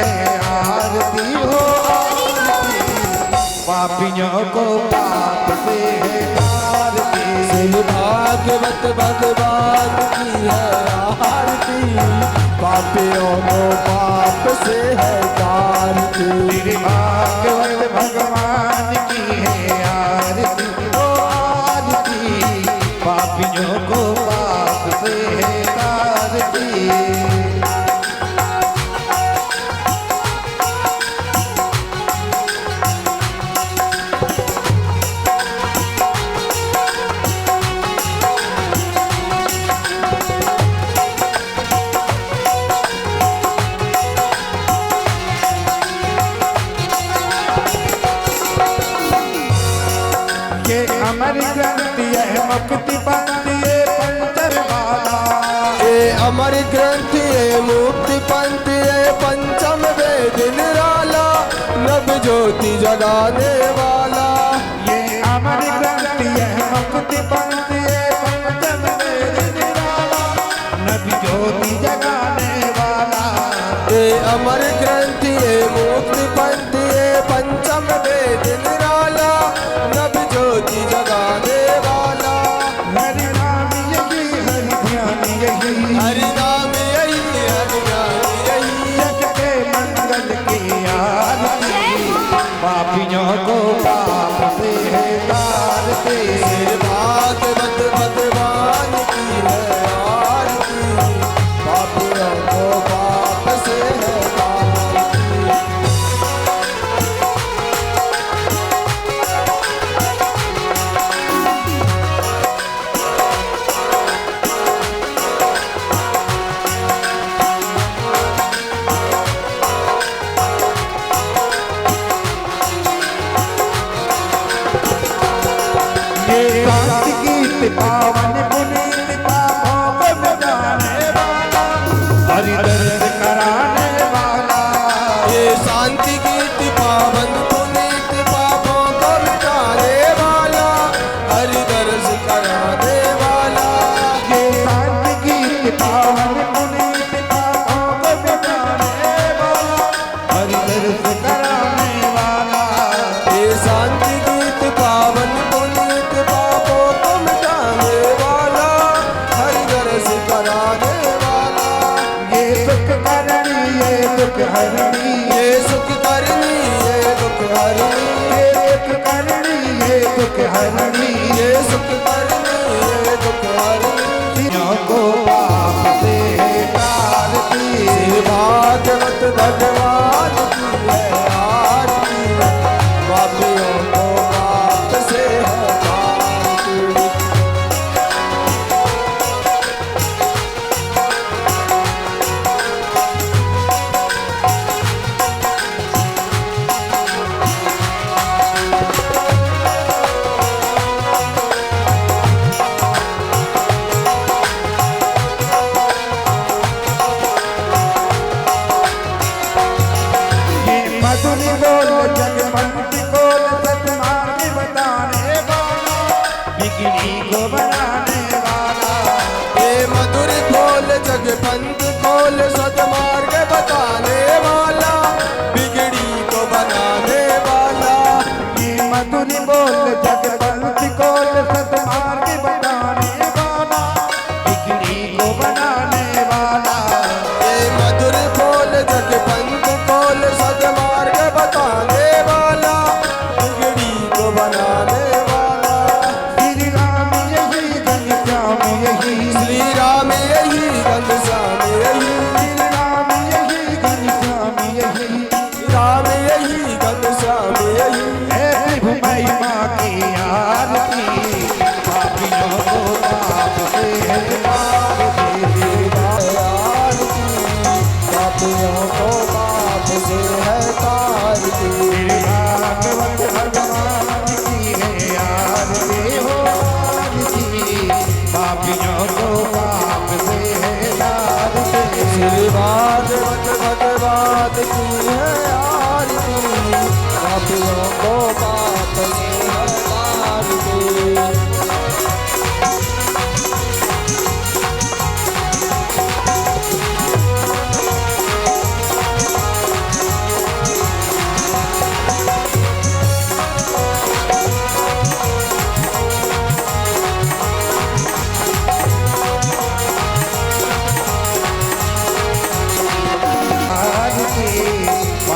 है आरती हो आरती, पापियों को पाप से है आरती। शिव भागवत भगवान की है आरती, पापियों को पाप से है आरती। श्री भागवत भगवान की है आरती हो आरती, पापियों को पाप से है आरती। अमर ग्रंथ यह मुक्ति पंथ ये पंचर वाला, ये अमर ग्रंथ ये मुक्ति पंथ ये पंचम वेद निराला, नव ज्योति जगाने वाला। ये अमर ग्रंथ यह मुक्ति पंथ ये पंचम वेद निराला, नव ज्योति जगाने वाला। ये अमर ग्रंथ ये मुक्ति पंथ ये पंचम वेद निराला, नव ज्योति जगाने वाला। हरि नाम यही हरि ध्यान यही, हरि नाम यही हरि ध्यान यही, जग के मंगल की आरती, पापियों को पाप से है तारते। श्री भागवत भगवान की है आरती, पापियों को पाप से है तारती। ये शांति गीत पावन पुनीत पापों को मिटाने वाला, हरि दर्द कराने वाला। ये शांति गीत पावन पुनीत पापों को मिटाने वाला, हरि दर्श कराने वाला। ये शांति गीत पावन पुनीत पापों को मिटाने वाला, हरि दर्द कराने वाला। ये शांति गीत पावन पुनीत पापों को मिटाने वाला, हरि दर्श कराने वाला। ये सुख करणी ये दुख हरणी, ये सुख करनी ये दुख हरनी, ये सुख करणी ये दुख हरणी, ये सुख करनी ये दुख हरनी। तीनों को पाप से है तारती। श्री भागवत भगवान की है आरती, पापियों को पाप से है तारती। ये मधुरी बोल जगमंती बोल सतमार्ग बताने वाला, बिगड़ी को बनाने वाला। ये मधुर खोल जगपंथ खोल सतमार्ग बताने वाला, बिगड़ी को बनाने वाला। ये मधुरी बोल जगमंती बोल सतमार्ग बताने वाला, बिगड़ी को बनाने वाला। ये मधुर खोल जगपंथ खोल सतमार्ग बताने वाला, बिगड़ी को बनाने वाला। श्री राम यही घनश्याम यही, श्री राम यही घनश्याम यही, श्री राम यही घनश्याम यही, राम यही घनश्याम यही। है प्रभु महिमा की आरती, पापियों को पाप से है तारती। आरती, पापियों को पाप से है तारती। श्री भागवत भगवान की है आरती हो आरती, पापियों को पाप से है तारती। श्री भागवत भगवान की है आरती, पापियों को पाप से है तारती।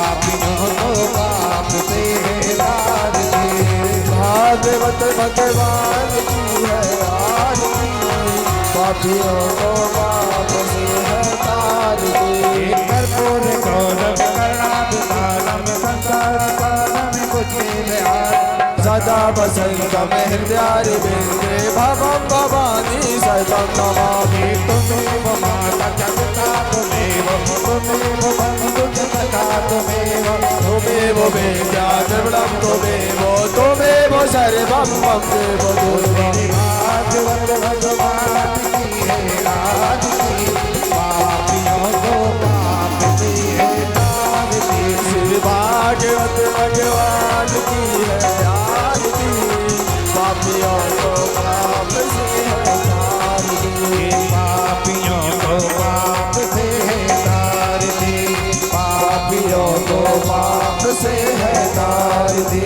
पापियों को पाप से है तारती। भागवत भगवान की है आरती, पापियों को पाप से है तारती। कर्पूर गौरव करुणाभिधानम संसार सारम कुचेलयात्। सदा वसंतम हृदयारि बिंदे भवम भवानी सर्वं नमामि। तुमेव माता जगता तुमेव, तुमेव बंधु जगता तुमेव, त्वमेव वेद्या द्रविणं त्वमेव, त्वमेव सर्वं मम देव दुर्गम्। भागवत भगवान की है आरती, पापियों को पाप से है तारती। श्री भागवत भगवान की है आरती, पापियों को पाप से है तारती। पापियों को पाप से है तारती, पापियों को पाप से है तारती,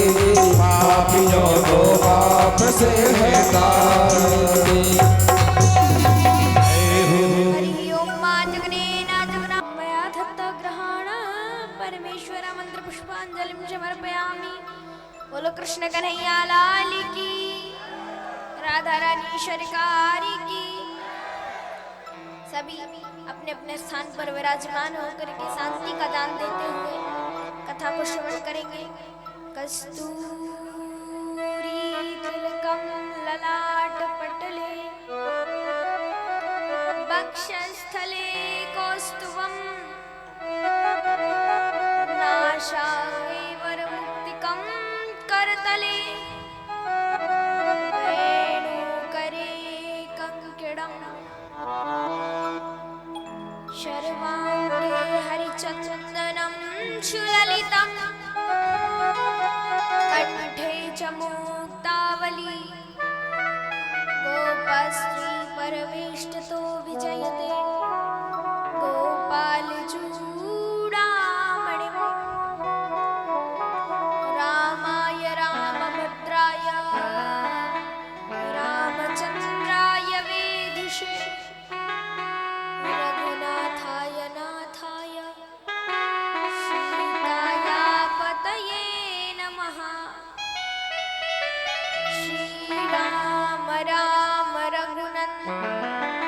पापियों को पाप से है तारती। हरि ओम मां जगनेन जगना मया दत्तग्रहण परमेश्वर मंत्र पुष्पांजलिं समर्पयामि। बोलो कृष्ण कन्हैया लाल की, राधा रानी सरकार की। सभी अपने अपने स्थान पर विराजमान होकर के शांति का दान देते हुए कथा को श्रवण करेंगे। कस्तूरी तिलकम ललाट पटले, वक्षस्थले कौस्तुभम्, नासाग्रे वरमुक्तिकं करतले, वेणुकरे कंकिणम्, शर्वाङ्गे हरिचन्दनं सुललितं, कण्ठे च मुक्तावली, गोपस्त्री परवेष्टतो विजयते, गोपालचूडामणिं, रामाय रामभद्राय रामचन्द्राय वेदिषे, रघुनाथाय नाथाय सीताया पतये नमः। श्रीराम राम रघुनन्दन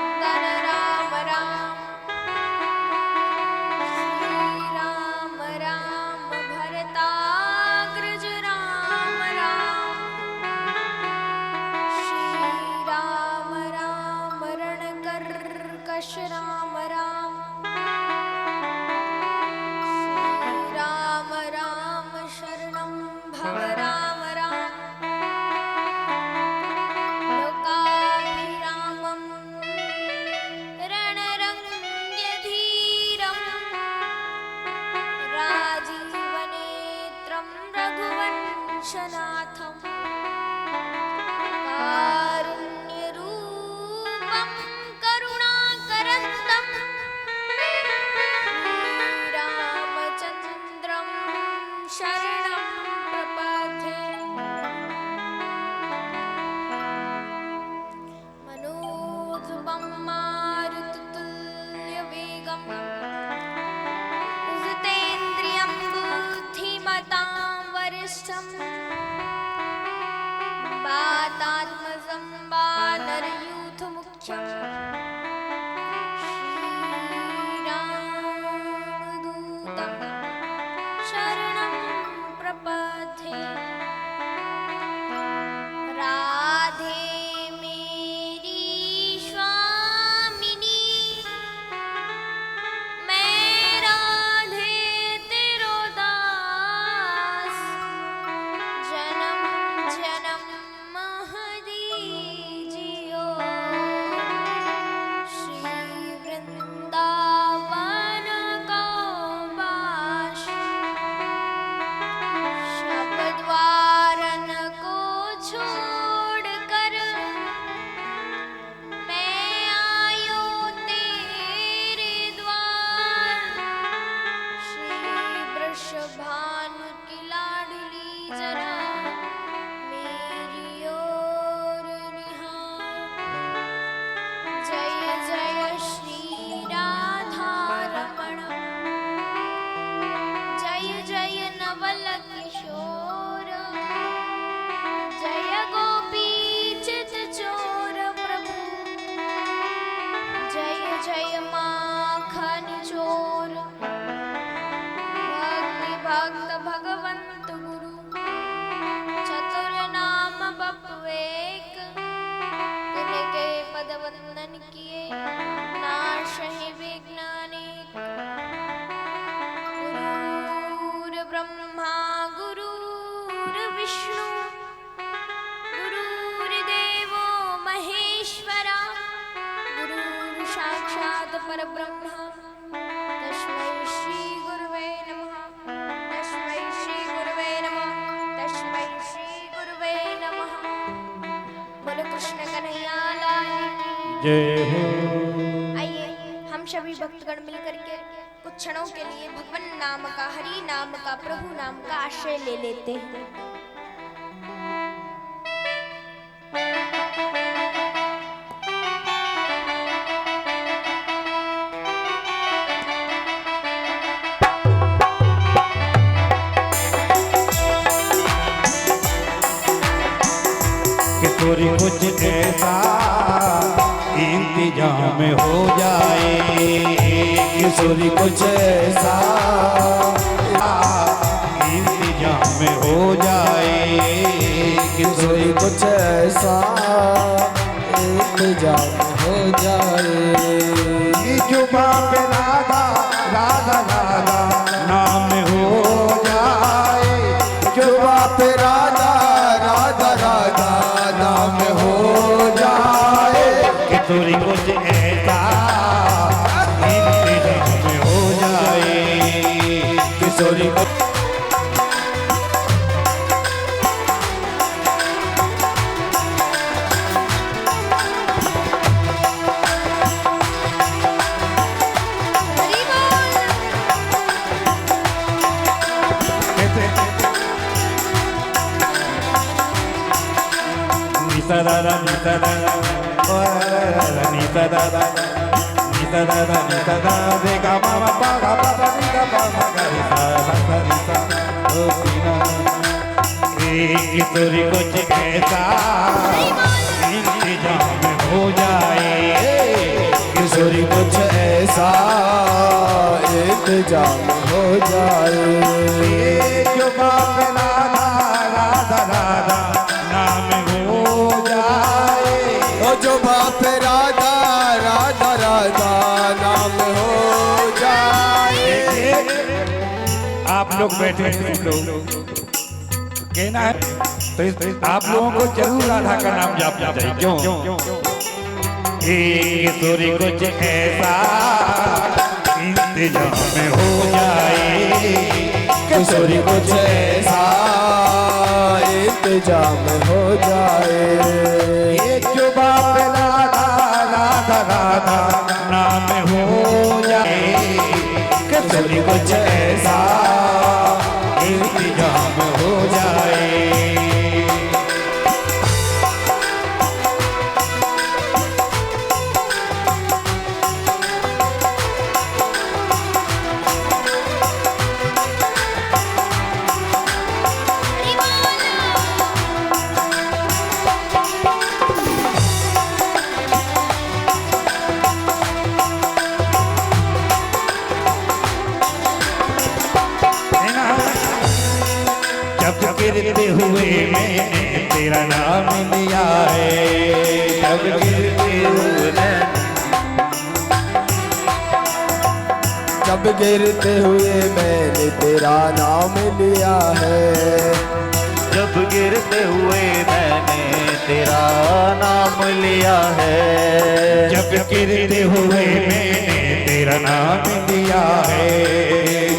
भक्त भगवंत गुरु चतुर नाम बपवेक तिनके पद वंदन किए नाशहि विघ्न अनेक। गुरुर् ब्रह्मा गुरुर्विष्णु गुरुर्देवो महेश्वरा गुरुर् साक्षात् परब्रह्म तस्मै श्री गुरुवे नमः तस्मै श्री गुरुवे नमः तस्मै श्री गुरुवे नमः। बोलो कृष्ण कन्हैया लाल की जय हो। आइए हम सभी भक्तगण मिलकर के कुछ क्षणों के लिए भगवान नाम का, हरि नाम का, प्रभु नाम का आश्रय ले लेते हैं। किशोरी कुछ ऐसा इंतजाम हो जाए, किशोरी कुछ ऐसा इंतजाम हो जाए, किशोरी कुछ ऐसा इंतजाम हो जाए। जुबा पे राधा राधा राधा नाम हो जाए, जुबा पे राधा राधा राधा नाम हो जाए। किशोरी कुछ ऐसा इंतजाम हो जाए, किशोरी को हरि बोल। निसदादा निसदादा निसदादा निसदादा निसदा रे गा मा मा पा गा पा दा नि गा पा मा गा रे सा सा सा रे सा ओ पीना। किशोरी कुछ ऐसा इंतजाम हो जाए, किशोरी कुछ ऐसा इंतजाम हो जाए। जो बाप राधा राधा राधा नाम हो जाए, ओ जो बाप राधा राधा राधा नाम हो जाए। आप लोग बैठे हैं, तुम लोग कहना है तो आप लोगों को जरूर राधा का नाम जापना चाहिए। क्यों? किशोरी कुछ ऐसा इंतजाम हो जाए, किशोरी कुछ ऐसा इंतजाम हो जाए। ये जो बाप राधा राधा राधा नाम हो जाए, किशोरी कुछ ऐसा इंतजाम हो जाए। हरि बोल। जब गिरते हुए मैंने तेरा नाम लिया है, जब गिरते हुए जब गिरते हुए मैंने तेरा नाम लिया है, जब गिरते हुए मैंने तेरा नाम लिया है, जब गिरते हुए मैंने तेरा नाम लिया है,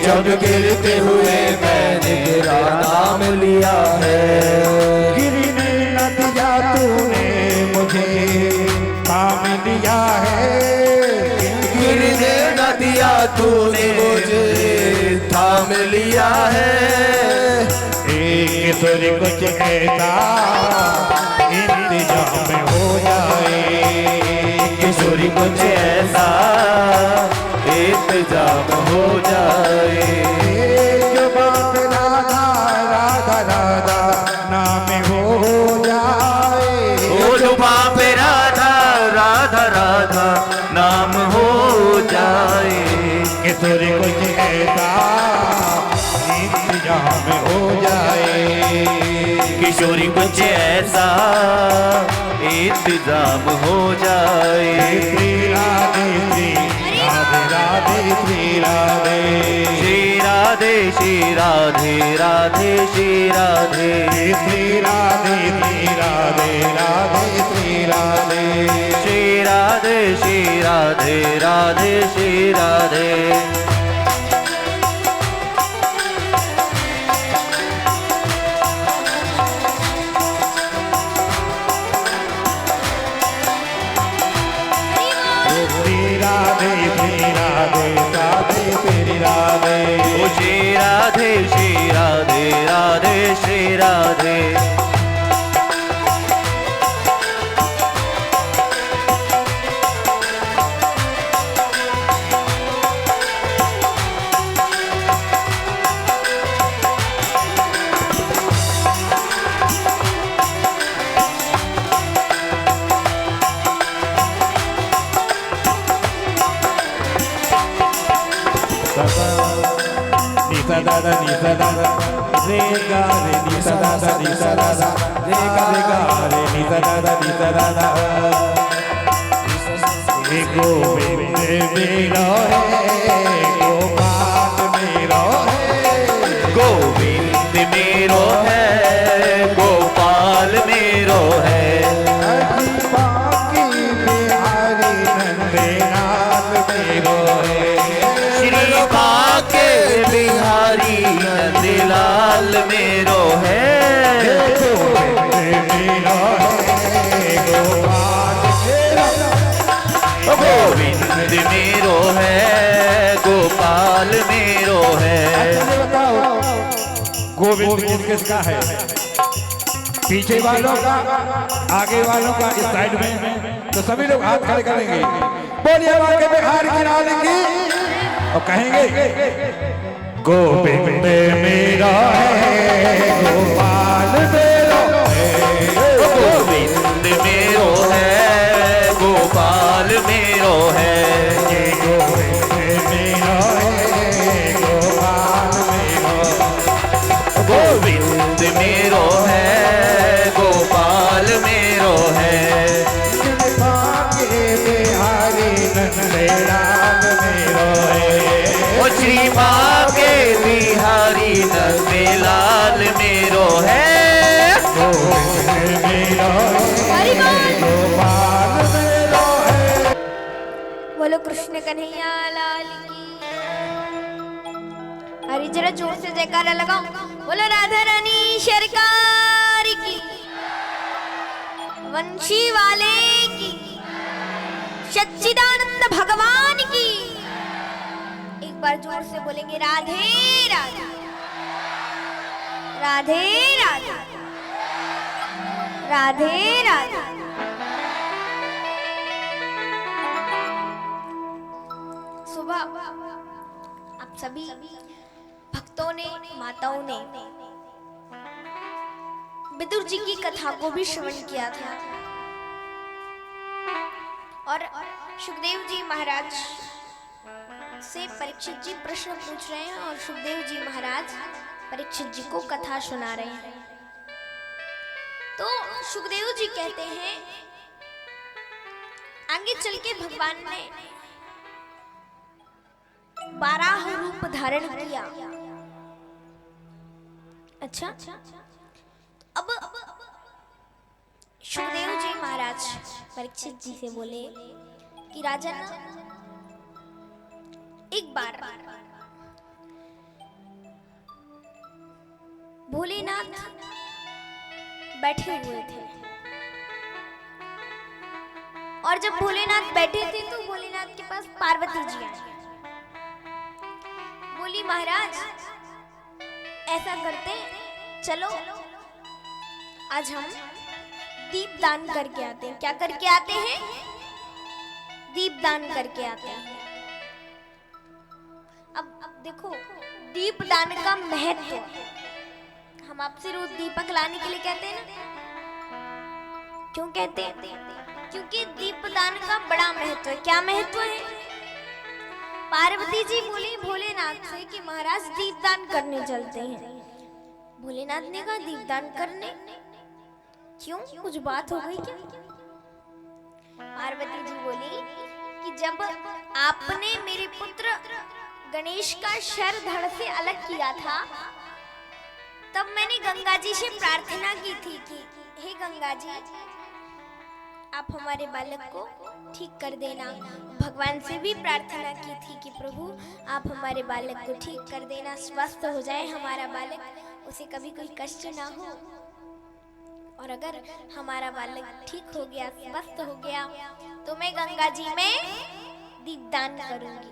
जब गिरते हुए मैंने तेरा नाम लिया है। गिरने न दिया तूने मुझे काम लिया है, गिरने न दिया तूने मुझे थाम लिया है। किशोरी कुछ ऐसा इंतजाम हो जाए, किशोरी कुछ ऐसा इंतजाम हो जाए। जो बाप राधा राधा राधा नाम हो जाए, ओ जो बाप राधा राधा राधा नाम हो जाए। किशोरी कुछ ऐसा चोरी कुछ ऐसा इंतजाम हो जाए। श्री राधे श्री राधे श्री राधे श्री राधे श्री राधे राधे श्री राधे श्री राधे राधे श्री राधे श्री राधे श्री राधे राधे श्री राधे। ओ श्री राधे श्री राधे राधे श्री राधे। दादा नी सदा रे गा रे नी सदा नी सदा रे गा रे नी सदा नी सदा हे गोविंद मेरा है गोपाल मेरा है गोविंद मेरो है गोपाल मेरो है बाकी बिहारी नंदलाल मेरो है श्री बाके बिहारी नंदलाल मेरो है गोविंद मेरो है गोपाल मेरो है। गोविंद किस किसका है? पीछे वालों का, आगे वालों का, इस साइड में। तो सभी लोग हाथ खड़े करेंगे, बोलिए बाके बिहार की लाल की, और कहेंगे गोविंद मेरा है गोपाल मेरो है गोविंद मेरो है गोपाल मेरो है गोविंद मेरा है गोपाल मेरो गोविंद मेरो है गोपाल मेरो है बाके बिहारी नंदलाल मेरो है ओ श्री बाके बिहारी नंदलाल मेरो है गोविंद मेरा है गोपाल मेरो है। बोलो कृष्ण कन्हैया लाल की। अरे जरा जोर से जयकारा लगाओ। बोलो राधा रानी सरकार की, वंशी वाले की, सच्चिदानंद भगवान की। एक बार जोर से बोलेंगे राधे राधे राधे राधे राधे राधे। सुबह आप सभी भक्तों ने, माताओं ने विदुर जी की कथा को भी श्रवण किया था और सुखदेव जी महाराज से परीक्षित जी प्रश्न पूछ रहे हैं और सुखदेव जी महाराज परीक्षित जी को कथा सुना रहे हैं। तो सुखदेव जी कहते हैं आगे चल के भगवान ने 12 रूप धारण किया। अच्छा, अब सुखदेव जी महाराज परीक्षित जी से बोले कि राजन, एक बार भोलेनाथ बैठे हुए थे और जब भोलेनाथ बैठे थे तो भोलेनाथ के पास पार्वती जी आई। बोली महाराज ऐसा करते, चलो आज हम दीप दान करके आते हैं। क्या करके आते हैं? दीप दान करके आते हैं। अब देखो दीप दान का महत्व, हम आपसे रोज दीपक लाने के लिए कहते हैं ना। क्यों कहते हैं? क्योंकि दीप दान का बड़ा महत्व है। क्या महत्व है? पार्वती जी बोली भोलेनाथ से कि महाराज दीपदान करने चलते हैं। भोलेनाथ ने कहा दीपदान करने? क्यों, कुछ बात हो गई क्या? पार्वती जी बोली कि जब आपने मेरे पुत्र गणेश का शर धड़ से अलग किया था, तब मैंने गंगा जी से प्रार्थना की थी कि हे गंगा जी, आप हमारे बालक को ठीक कर देना। भगवान से भी प्रार्थना की थी कि प्रभु आप हमारे बालक को ठीक कर देना, स्वस्थ हो जाए हमारा बालक, उसे कभी कोई कष्ट ना हो। और अगर हमारा बालक ठीक हो गया, स्वस्थ हो गया, तो मैं गंगा जी में दीपदान करूंगी।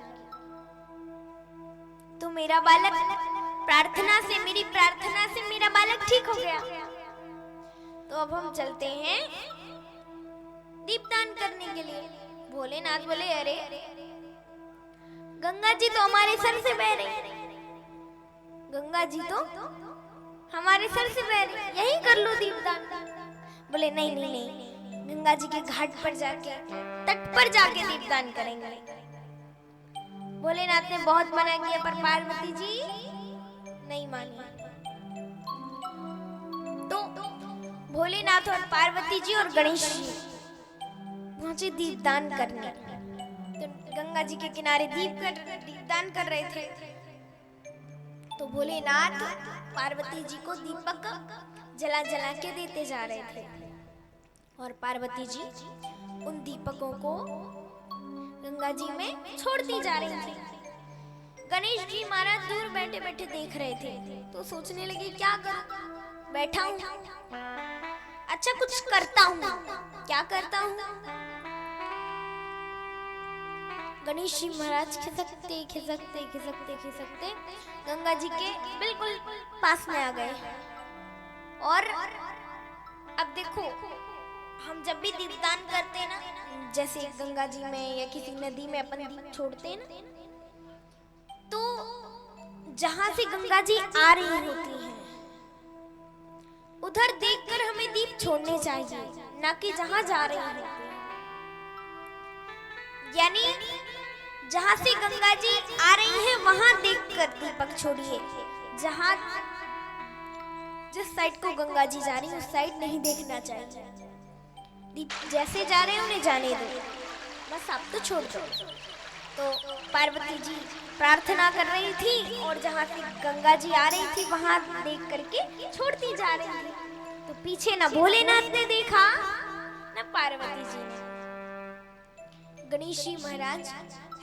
तो मेरा बालक प्रार्थना से, मेरी प्रार्थना से मेरा बालक ठीक हो गया। तो अब हम चलते हैं दीपदान करने के लिए। भोलेनाथ बोले अरे गंगा जी तो हमारे सर से बह रही, गंगा जी तो हमारे सर से बह रही, यही कर लो दीपदान। बोले नहीं नहीं नहीं, गंगा जी के घाट पर जाके, तट पर जाके दीपदान करेंगे। भोलेनाथ ने बहुत मना किया पर पार्वती जी नहीं मानी। तो भोलेनाथ और पार्वती जी और गणेश जी पहुंचे दीपदान करने। तो गंगा जी के किनारे दीपदान कर रहे थे। तो भोलेनाथ पार्वती जी को दीपक जला जला के देते जा रहे थे और पार्वती जी उन दीपकों को गंगा जी में छोड़ती जा रही थी। गणेश जी महाराज दूर बैठे बैठे देख रहे थे। तो सोचने लगे क्या करूं, बैठा हूं, अच्छा कुछ करता हूं। क्या करता हूं? गणेश जी महाराज खिसकते खिसकते खिसकते खिसकते गंगा जी के बिल्कुल पास में आ गए। और अब देखो, हम जब भी दीपदान करते हैं ना, जैसे गंगा जी में या किसी नदी में अपन दीप छोड़ते हैं ना, तो जहां से गंगा जी आ रही होती हैं उधर देखकर हमें दीप छोड़ने चाहिए, ना कि जहां जा रही होती है। यानी जहां से गंगा जी आ रही हैं वहां देखकर दीपक छोड़िए। जहां जिस साइड को गंगा जी जा रही है उस साइड नहीं देखना चाहिए। दीप जैसे जा रहे हैं उन्हें जाने दो, बस आप तो छोड़ दो। तो पार्वती जी प्रार्थना कर रही थी और जहां से गंगा जी आ रही थी वहां देख करके छोड़ती जा रही थी। तो पीछे ना भोलेनाथ ने देखा ना पार्वती जी ने। गणेश जी महाराज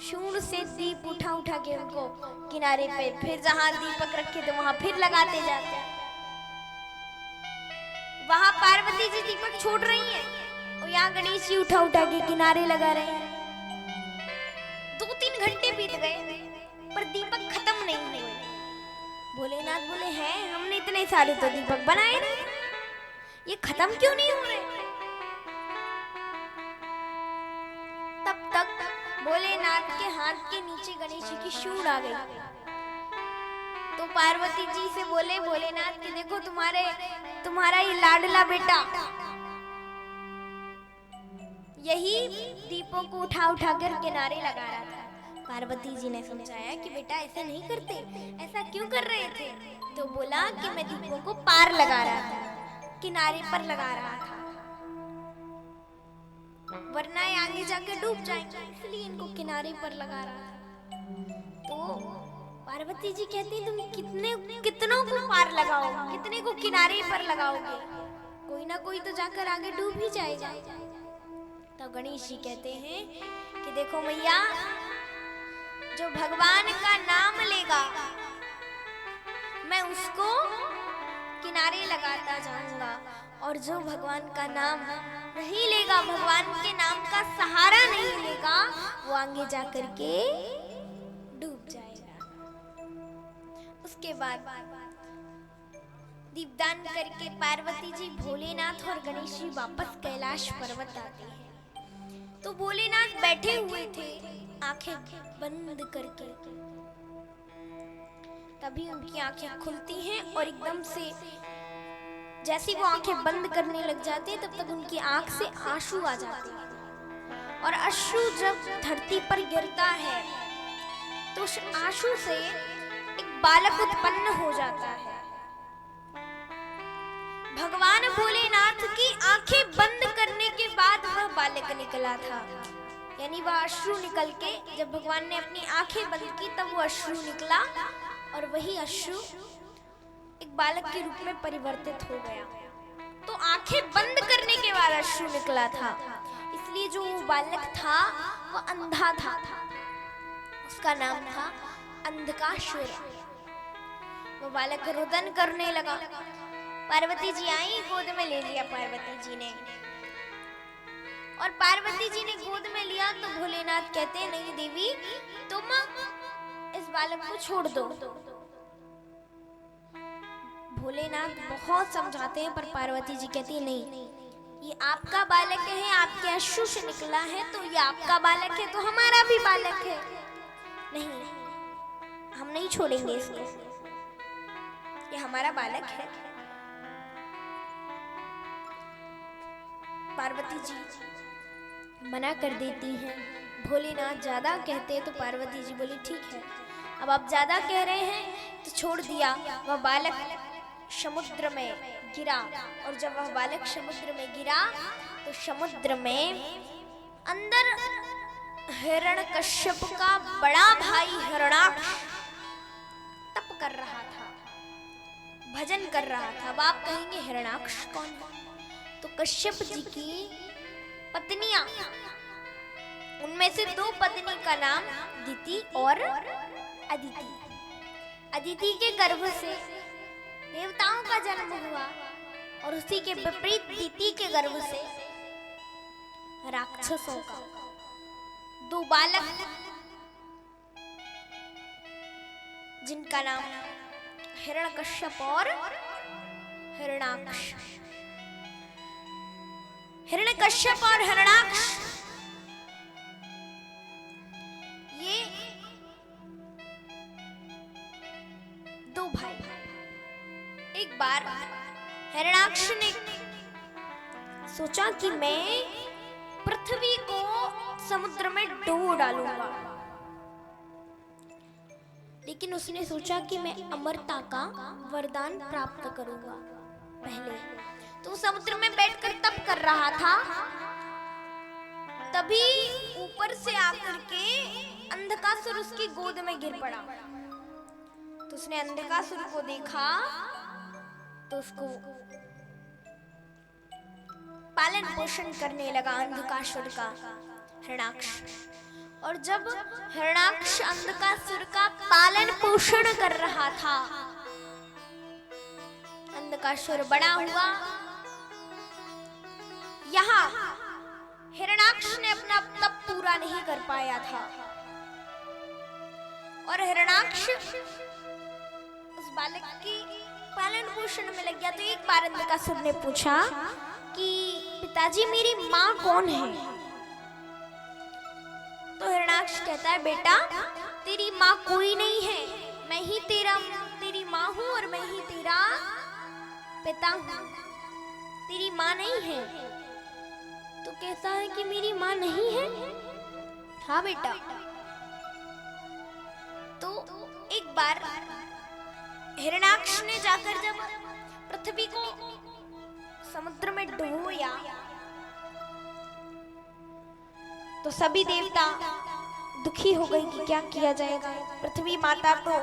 शूल से दीप उठा उठा के उनको किनारे पे, फिर जहां दीपक रखे थे वहां फिर लगाते जाते। वहां पार्वती जी दीपक छोड़ रही हैं और यहाँ गणेश जी उठा उठा के किनारे लगा रहे हैं। 2-3 घंटे बीत गए पर दीपक खत्म नहीं हुए। भोलेनाथ बोले हैं हमने इतने सारे तो दीपक बनाए थे, ये खत्म क्यों नहीं हो रहे? तब तक भोलेनाथ के हाथ के नीचे गणेश जी की शूल आ गई। तो पार्वती जी से बोले भोलेनाथ कि देखो तुम्हारा ये लाडला बेटा यही दीपों को उठा उठा कर किनारे लगा रहा था। पार्वती जी ने समझाया कि बेटा ऐसा नहीं करते, ऐसा क्यों कर रहे थे? तो बोला कि मैं दीपों को पार लगा रहा था, किनारे पर लगा रहा था, वरना ये आगे जाके डूब जाएंगे, इसलिए इनको किनारे पर लगा रहा था। तो पार्वती जी कहती तुम कितनों को पार लगाओगे, कितने को किनारे पर लगाओगे, कोई ना कोई तो जाकर आगे डूब ही जाएगा। तो गणेश जी कहते हैं कि देखो मैया, जो भगवान का नाम लेगा मैं उसको किनारे लगाता जाऊंगा, और जो भगवान का नाम नहीं लेगा, भगवान के नाम का सहारा नहीं लेगा, वो आगे जाकर के डूब जाएगा। उसके बाद दीपदान करके पार्वती जी, भोलेनाथ और गणेश जी वापस कैलाश पर्वत आते हैं। तो भोलेनाथ बैठे हुए थे आंखें बंद करके। तभी उनकी आंखें खुलती हैं और एकदम से जैसे वो आंखें बंद करने लग जाते हैं तब तक उनकी आंख से आंसू आ जाते हैं। और आंसू जब धरती पर गिरता है तो उस आंसू से एक बालक उत्पन्न हो जाता है। भगवान भोलेनाथ की आंखें बंद करने के बाद वह बालक निकला था। यानी वह अश्रु निकल के, जब भगवान ने अपनी आंखें बंद की तब वो अश्रु निकला और वही अश्रु एक बालक के रूप में परिवर्तित हो गया। तो आंखें बंद करने के बाद अश्रु निकला था, इसलिए जो बालक था वो अंधा था। उसका नाम था अंधकासुर। वो बालक रुदन करने लगा। पार्वती जी आई, गोद में ले लिया पार्वती जी ने। और पार्वती जी ने गोद में लिया तो भोलेनाथ कहते हैं, नहीं देवी, तुम इस बालक को छोड़ दो। भोलेनाथ बहुत समझाते हैं पर पार्वती जी कहती है, नहीं, ये आपका बालक है, आपके अश्रु से निकला है, तो ये आपका बालक है तो हमारा भी बालक है। नहीं, हम नहीं छोड़ेंगे इसको, ये हमारा बालक है। पार्वती जी मना कर देती हैं। भोलेनाथ ज्यादा कहते हैं तो पार्वती जी बोली, ठीक है, अब आप ज्यादा कह रहे हैं तो छोड़ दिया। वह बालक समुद्र में गिरा और जब वह बालक समुद्र में गिरा तो समुद्र में अंदर हिरण्यकश्यप का बड़ा भाई हिरण्याक्ष तप कर रहा था, भजन कर रहा था। अब आप कहेंगे हिरण्याक्ष कौन है? तो कश्यप जी की पत्नियां, उनमें से 2 पत्नी का नाम दिति और अदिति। अदिति के गर्भ से देवताओं का जन्म हुआ और उसी के विपरीत दिति के गर्भ से राक्षसों का 2 बालक, जिनका नाम हिरण्यकश्यप और हिरण्याक्ष। हिरण्यकश्यप और हिरण्याक्ष ये 2 भाई। एक बार हिरण्याक्ष ने सोचा कि मैं पृथ्वी को समुद्र में डुबो डालूंगा, लेकिन उसने सोचा कि मैं अमरता का वरदान प्राप्त करूंगा पहले। तो समुद्र में बैठकर तप कर रहा था, तभी ऊपर से आकर के अंधकासुर उसकी गोद में गिर पड़ा। तो उसने अंधकासुर को देखा तो उसको पालन पोषण करने लगा अंधकासुर का हिरण्याक्ष। और जब हिरण्याक्ष अंधकासुर का पालन पोषण कर रहा था, अंधकासुर बड़ा हुआ। यहाँ हिरण्याक्ष ने अपना तप पूरा नहीं कर पाया था और हिरण्याक्ष उस बालक की पालन पोषण में लग गया। तो एक बार अंधकासुर ने पूछा कि पिताजी, मेरी माँ कौन है? तो हिरण्याक्ष कहता है, बेटा, तेरी माँ कोई नहीं है, मैं ही तेरी माँ हूँ और मैं ही तेरा पिता हूँ, तेरी माँ नहीं है। तो कहता है कि मेरी माँ नहीं है? हाँ बेटा। तो एक बार हिरण्याक्ष ने जाकर जब पृथ्वी को समुद्र में डुबोया तो सभी देवता दुखी हो गए कि क्या किया जाएगा, पृथ्वी माता तो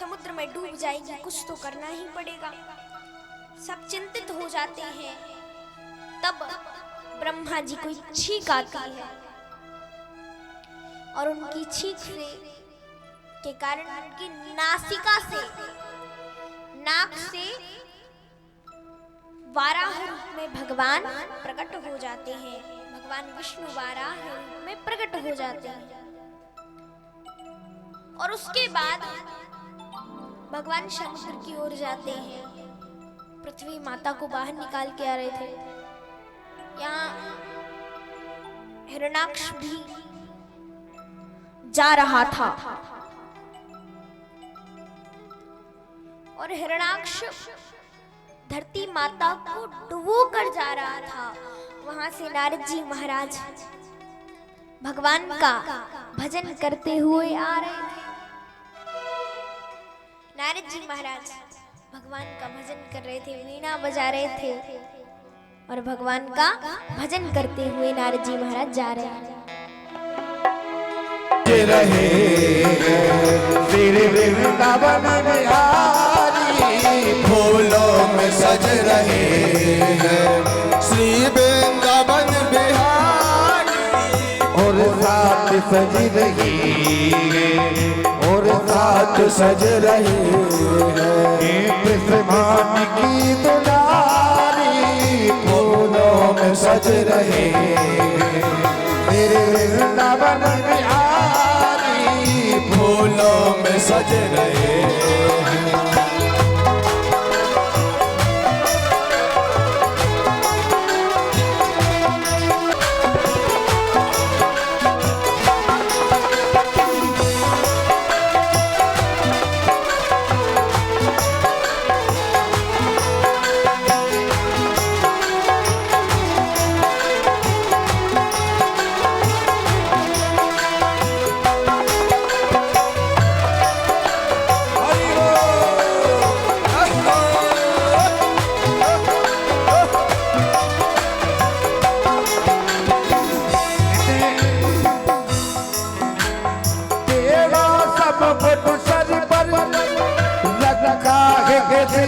समुद्र में डूब जाएगी, कुछ तो करना ही पड़ेगा। सब चिंतित हो जाते हैं। तब ब्रह्मा जी को छींक आती है और उनकी छींक से के कारण उनकी नासिका से, नाक से वाराह रूप में भगवान प्रकट हो जाते हैं। भगवान विष्णु वाराह रूप में प्रकट हो जाते हैं। और उसके बाद भगवान समुद्र की ओर जाते हैं। पृथ्वी माता को बाहर निकाल के आ रहे थे। यहाँ हिरण्याक्ष भी जा रहा था और हिरण्याक्ष धरती माता को डुबो कर जा रहा था। वहां से नारद जी महाराज भगवान का भजन करते हुए आ रहे थे। नारद जी महाराज भगवान का भजन कर रहे थे, वीणा बजा रहे थे और भगवान का भजन करते हुए नारद जी महाराज जा रहे हैं। रहे तेरे वृंदावन बिहारी, फूलों में सज रहे हैं श्री वृंदावन बिहारी, और साथ सज रही है, और साथ सज रहे हैं कृष्ण की दुलारी, फूलों में सज रहे तेरे वृंदावन बिहारी, फूलों में सज रहे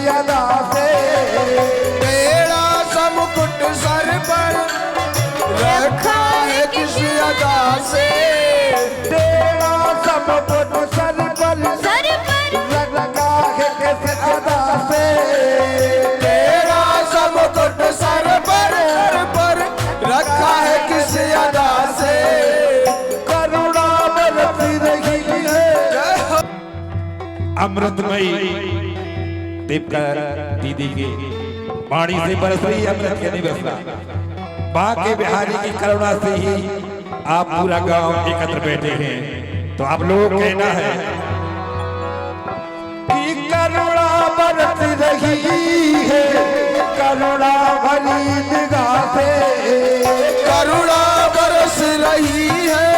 अदा से, तेरा सब मुकुट सर पर रखा है किस अदा से, तेरा सब मुकुट सर पर रखा है किस अदा से, तेरा सब मुकुट सर पर रखा है किस अदा से, करुणा बरस रही है। अमृतमयी दीपका दीदी की पानी से बरस रही अमृत के नहीं बरसना। बांके बिहारी की करुणा से ही आप पूरा गांव एकत्र बैठे हैं। तो आप लोगों को कहना है कि करुणा बरस रही है, करुणा भरी निगाह से, करुणा बरस रही है,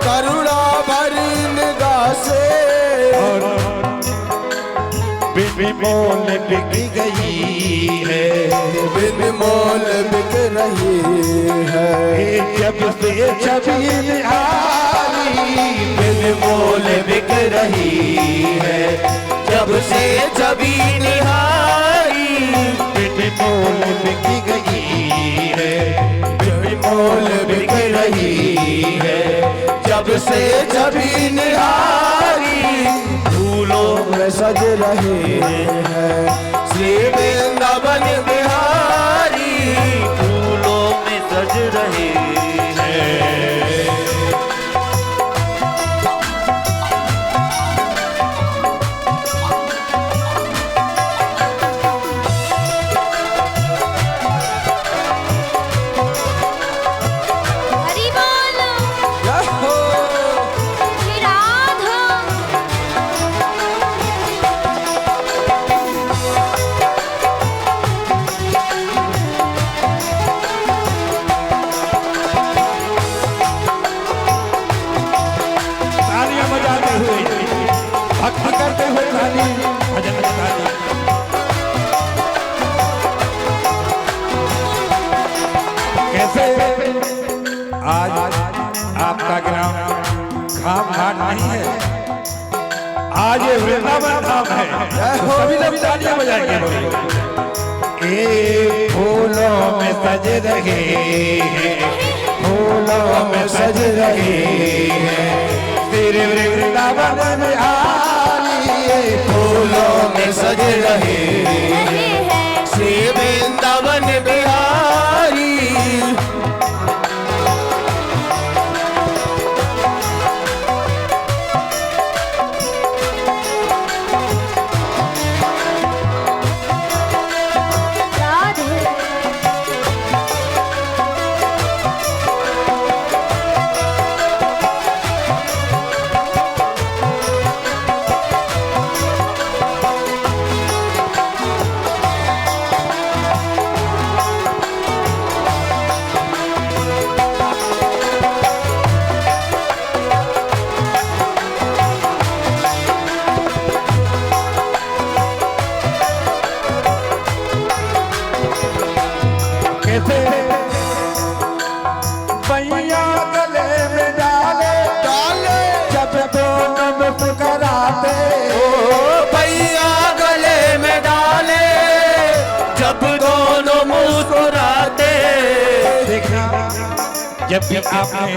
करुणा भरी निगाह से, और बिन मोल बिक गई है, बिन मोल बिक रही है, जब से छवि निहारी, बिन मोल बिक रही है, जब से छवि निहारी, बिन मोल बिक गई है, बिन मोल बिक रही है, जब से छवि निहारी, फूलों में सज रहे हैं श्री वृंदावन बिहारी, फूलों में सज रहे हैं। हरि बोल यहो श्री राधा। तालियां बजाते हुए, भक्ति करते हुए ताली भजन ताली। कैसे आज आपका ग्राम खाम घाट नहीं है, आज ये वृंदावन धाम है। तो सभी लोग तालियां बजाएंगे। ए फूलों में सज रहे हैं, फूलों में सज रहे हैं, तेरे वृंदावन में आई, फूलों में सज रहे श्री वृंदावन बिहारी, राधे मुस्कुराते, भैया गले में डाले जब दोनों मुस्कुराते। देखना जब भी आपने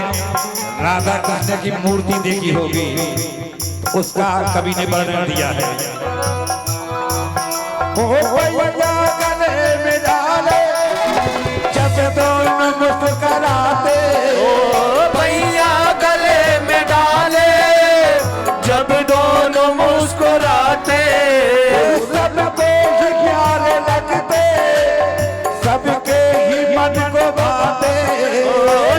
राधा कृष्ण की मूर्ति देखी होगी तो उसका कवि ने वर्णन दिया है। ओ भैया गले में डाले जब दोनों मुस्कुराते, ओ भैया गले में डाले जब दोनों मुस्कुराते। सबको ही प्यारे लगते, सबके ही मन को भाते,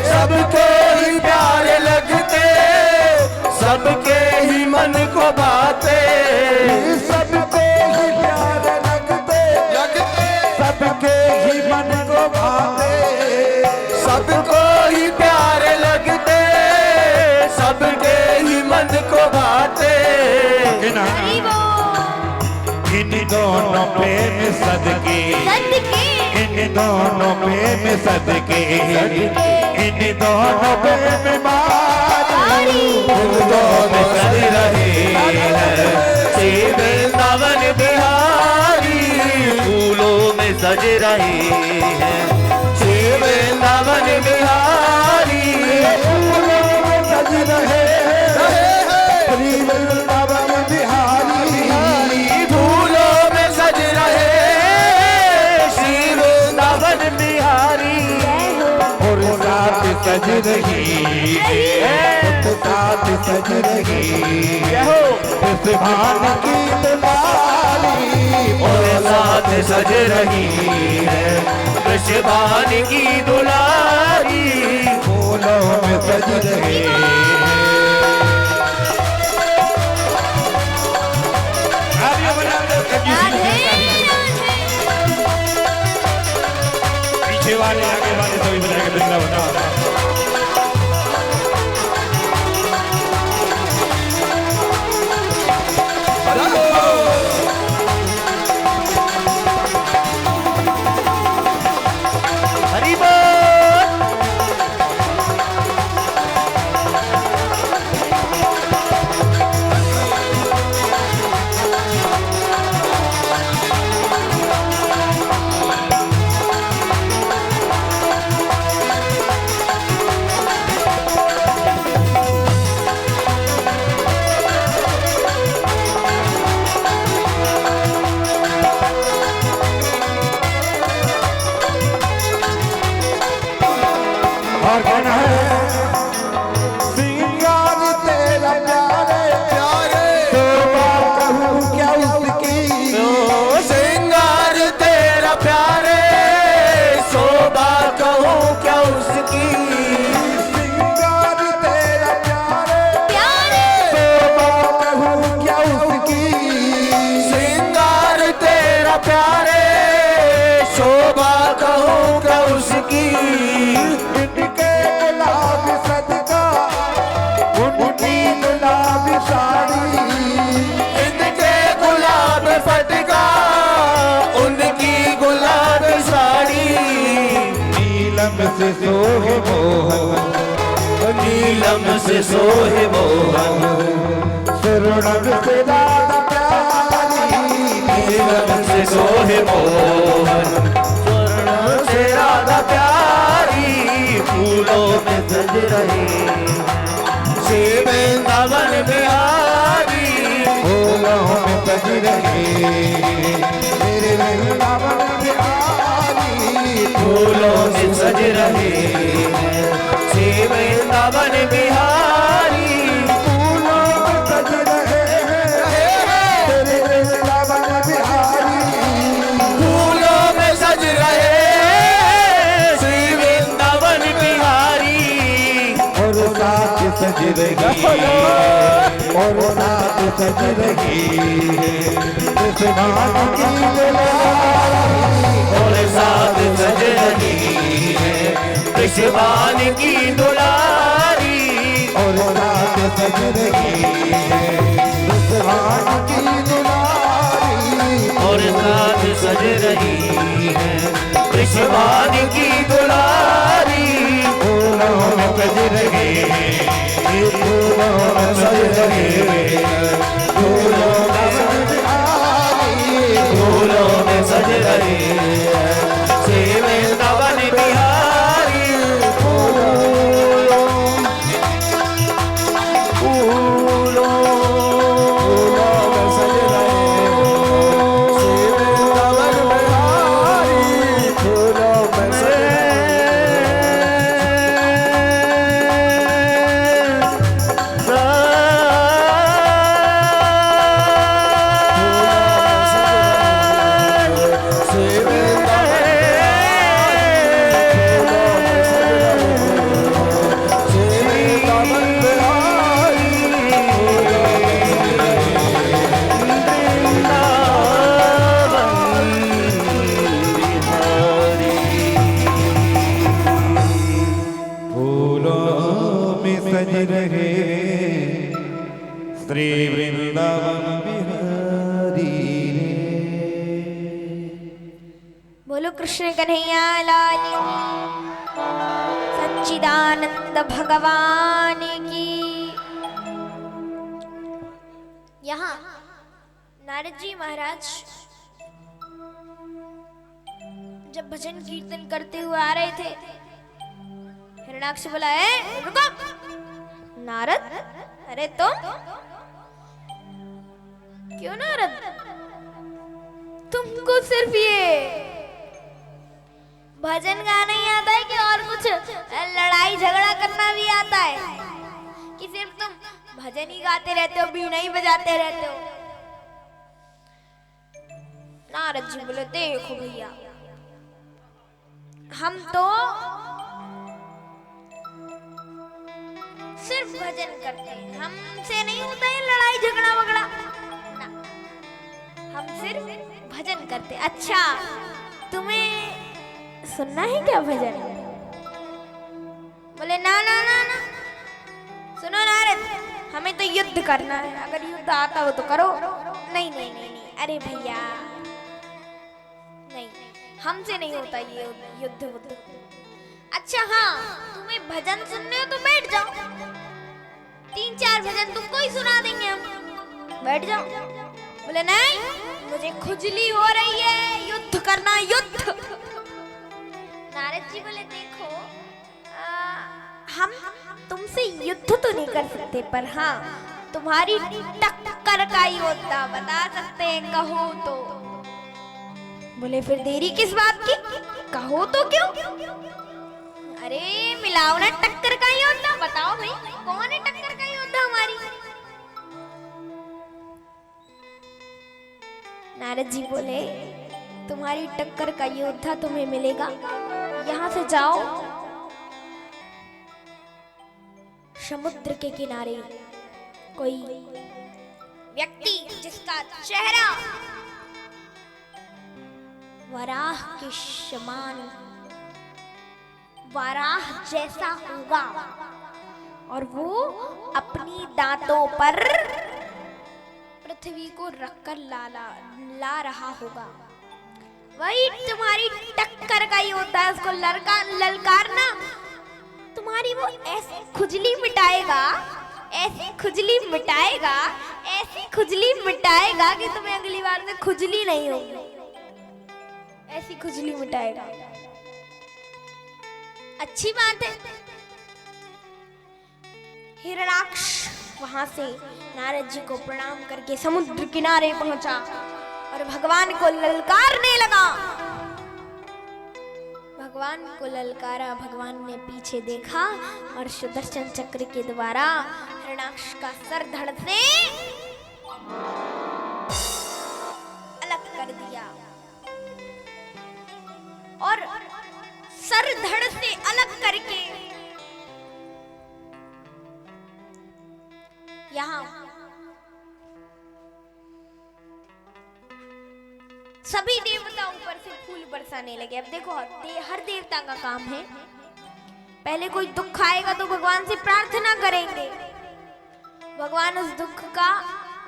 सबके ही प्यारे लगते, सबके ही मन को बाते। सबको ही प्यारे लगते, सबके ही मन को भाते, सबको ही प्यारे लगते, सबके ही मन को भाते। हरि बोल। इन दोनों प्रेम सदके, सदके, इन दोनों प्रेम सदके, इन दोनों प्रेम मारी, फूलों में सज रहे हैं श्री वृंदावन बिहारी। फूलों में सज रहे हैं श्री वृंदावन बिहारी। फूलों में सज रहे श्री वृंदावन बिहारी, फूलों में सज रहे श्री वृंदावन बिहारी। और साथ सज रही, साथ सज रही भान की दुलारी, और साथ सज रही है वृषभान की दुलारी। फूलों में सज रही। पीछे वाले आगे वाले सभी बजाएंगे वृंदावन। हरि बोल। और कहना है सिंगार तेरा प्यारे प्यारे शोभा कहूँ क्या उसकी, सिंगार तेरा प्यारे शोभा कहूँ क्या उसकी। सिंगार तेरा प्यारे प्यारे, शोभा कहूँ क्या उसकी, सिंगार तेरा प्यारे शोभा कहूँ क्या उसकी। इनके गुलाब सदका उनकी गुलाब साड़ी, इनके गुलाब फटका उनकी गुलाब साड़ी। नीलम से सोहे मोहन, नीलम से सोहे मोहन, सुरणग से राधा प्यारी, नीलम से सोहे मोहन, स्वर्ण से राधा प्यारी। फूलों में सज रहे श्री वृंदावन बिहारी। फूलों में सज रहे मेरे वृंदावन बिहारी, फूलों में सज रहे श्री वृंदावन बिहारी। फूलों में सज रहे मेरे वृंदावन बिहारी, फूलों में सज रहे श्री वृंदावन बिहारी। और साथ सज रही, और साथ सज रही कृष्णान की दुलारी, और साथ सज रही है कृष्ण की दुलारी। और साथ सज रही कृष्णान की दुलारी, और साथ सज रही है कृष्ण की दुलारी। फूलों में सज रहे फूलों में सज रहे फूलों में फूलों में सज रहे श्री वृंदावन बिहारी फूलों फूलों में सज रहे श्री वृंदावन बिहारी फूलों में सज फूलों में सज रहे श्री वृंदावन बिहारी बोलो कृष्ण कन्हैया लाल की, सच्चिदानंद भगवान की। यहाँ नारद जी महाराज जब भजन कीर्तन करते हुए आ रहे थे, हिरण्याक्ष बोला, है रुको नारद, अरे तुम क्यों नारद, तुमको सिर्फ ये भजन गाना ही आता है कि और कुछ लड़ाई झगड़ा करना भी आता है, कि सिर्फ तुम भजन ही गाते रहते हो, बीना ही बजाते रहते हो। नारद जी बोले, देखो भैया, हम तो सिर्फ भजन करते हैं, हमसे नहीं होता है लड़ाई झगड़ा वगड़ा ना, हम सिर्फ भजन करते। अच्छा, तुम्हें सुनना है क्या भजन? बोले ना ना ना ना, सुनो नारद, हमें तो युद्ध करना है, अगर युद्ध आता हो तो करो। नहीं नहीं नहीं नहीं, अरे भैया नहीं, हमसे नहीं होता ये युद्ध वुद्ध। अच्छा हाँ, तुम्हें भजन सुनने हो तो बैठ जाओ, 3-4 भजन तुमको ही सुना देंगे हम, बैठ जाओ। बोले नहीं, मुझे खुजली हो रही है, युद्ध करना, युद्ध। नारद जी बोले, देखो हम तुमसे युद्ध तो नहीं कर सकते, पर हाँ तुम्हारी टक्कर का योद्धा बता सकते हैं, कहो तो। बोले फिर देरी किस बात की, कहो तो क्यों? अरे मिलाओ ना टक्कर का योद्धा, बताओ भाई कौन है टक्कर का योद्धा हमारी? नारद जी बोले, तुम्हारी टक्कर का योद्धा तुम्हें मिलेगा, यहाँ से जाओ, समुद्र के किनारे कोई व्यक्ति जिसका चेहरा वराह के समान, वराह जैसा होगा, और वो अपनी दांतों पर पृथ्वी को रखकर ला रहा होगा, वही तुम्हारी टक्कर का योद्धा है। उसको ललकारना, तुम्हारी वो ऐसी खुजली मिटाएगा, ऐसी खुजली मिटाएगा, ऐसी खुजली मिटाएगा कि तुम्हें अगली बार से खुजली नहीं होगी, ऐसी खुजली मिटाएगा। अच्छी बात है। हिरण्याक्ष वहां से नारद जी को प्रणाम करके समुद्र किनारे पहुंचा और भगवान को ललकारने लगा। भगवान को ललकारा, भगवान ने पीछे देखा और सुदर्शन चक्र के द्वारा हिरण्याक्ष का सर धड़ से अलग कर दिया, और सर धड़ से अलग करके यहाँ सभी देवता ऊपर से फूल बरसाने लगे। अब देखो, हर देवता का काम है, पहले कोई दुख आएगा तो भगवान से प्रार्थना करेंगे, भगवान उस दुख का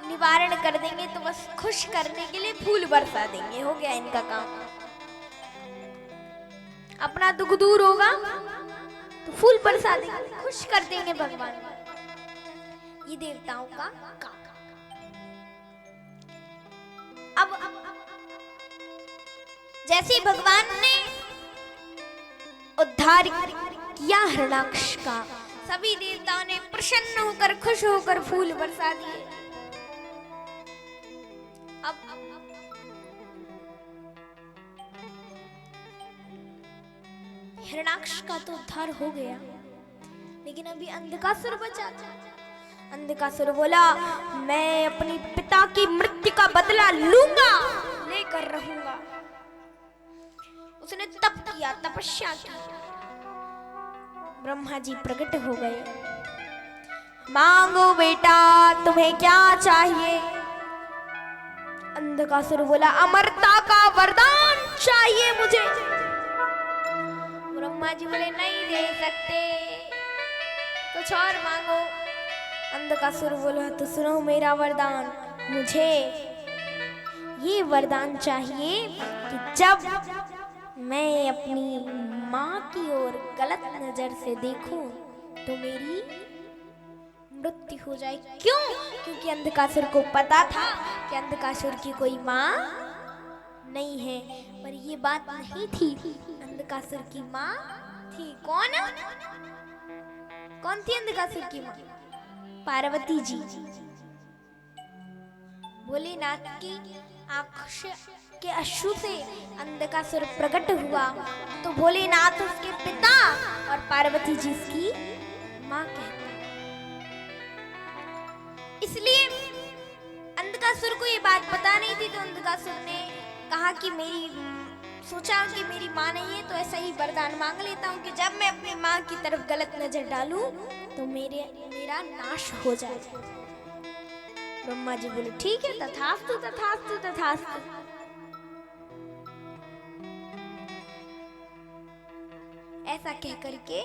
निवारण कर देंगे, तो बस खुश करने के लिए फूल बरसा देंगे, हो गया इनका काम। अपना दुख दूर होगा तो फूल बरसा देंगे, खुश कर देंगे भगवान। ये देवताओं का काम। अब जैसे ही भगवान ने उद्धार किया हिरण्याक्ष का, सभी देवताओं ने प्रसन्न होकर खुश होकर फूल बरसा दिए। अब हिरण्याक्ष का तो उद्धार हो गया, लेकिन अभी अंधकासुर बचा था। अंधकासुर बोला, मैं अपनी पिता की मृत्यु का बदला लूंगा, लेकर रहूंगा। उसने तप किया, तपस्या की। ब्रह्मा जी प्रकट हो गए। मांगो बेटा, तुम्हें क्या चाहिए? अंधकासुर बोला, अमरता का वरदान चाहिए मुझे। ब्रह्मा जी बोले, नहीं दे सकते, कुछ और मांगो। अंधकासुर बोला, तो सुनो मेरा वरदान, मुझे ये वरदान चाहिए कि जब मैं अपनी माँ की ओर गलत नजर से देखूं तो मेरी मृत्यु हो जाए। क्यों? क्योंकि अंधकासुर को पता था कि अंधकासुर की कोई माँ नहीं है, पर ये बात नहीं थी। अंधकासुर की माँ थी। कौन? कौन थी अंधकासुर की माँ? पार्वती जी। भोलेनाथ की आंख के अश्रु से अंधकासुर प्रकट हुआ, तो भोलेनाथ उसके पिता और पार्वती जी उसकी माँ कहते हैं। इसलिए अंधकासुर को ये बात पता नहीं थी, तो अंधकासुर ने कहा कि सोचा कि मेरी माँ नहीं है, तो ऐसा ही वरदान मांग लेता हूँ कि जब मैं अपनी माँ की तरफ गलत नजर डालूं तो मेरा नाश हो जाए। ब्रह्मा जी बोले, ठीक है, तथास्तु तथास्तु तथास्तु। ऐसा कह करके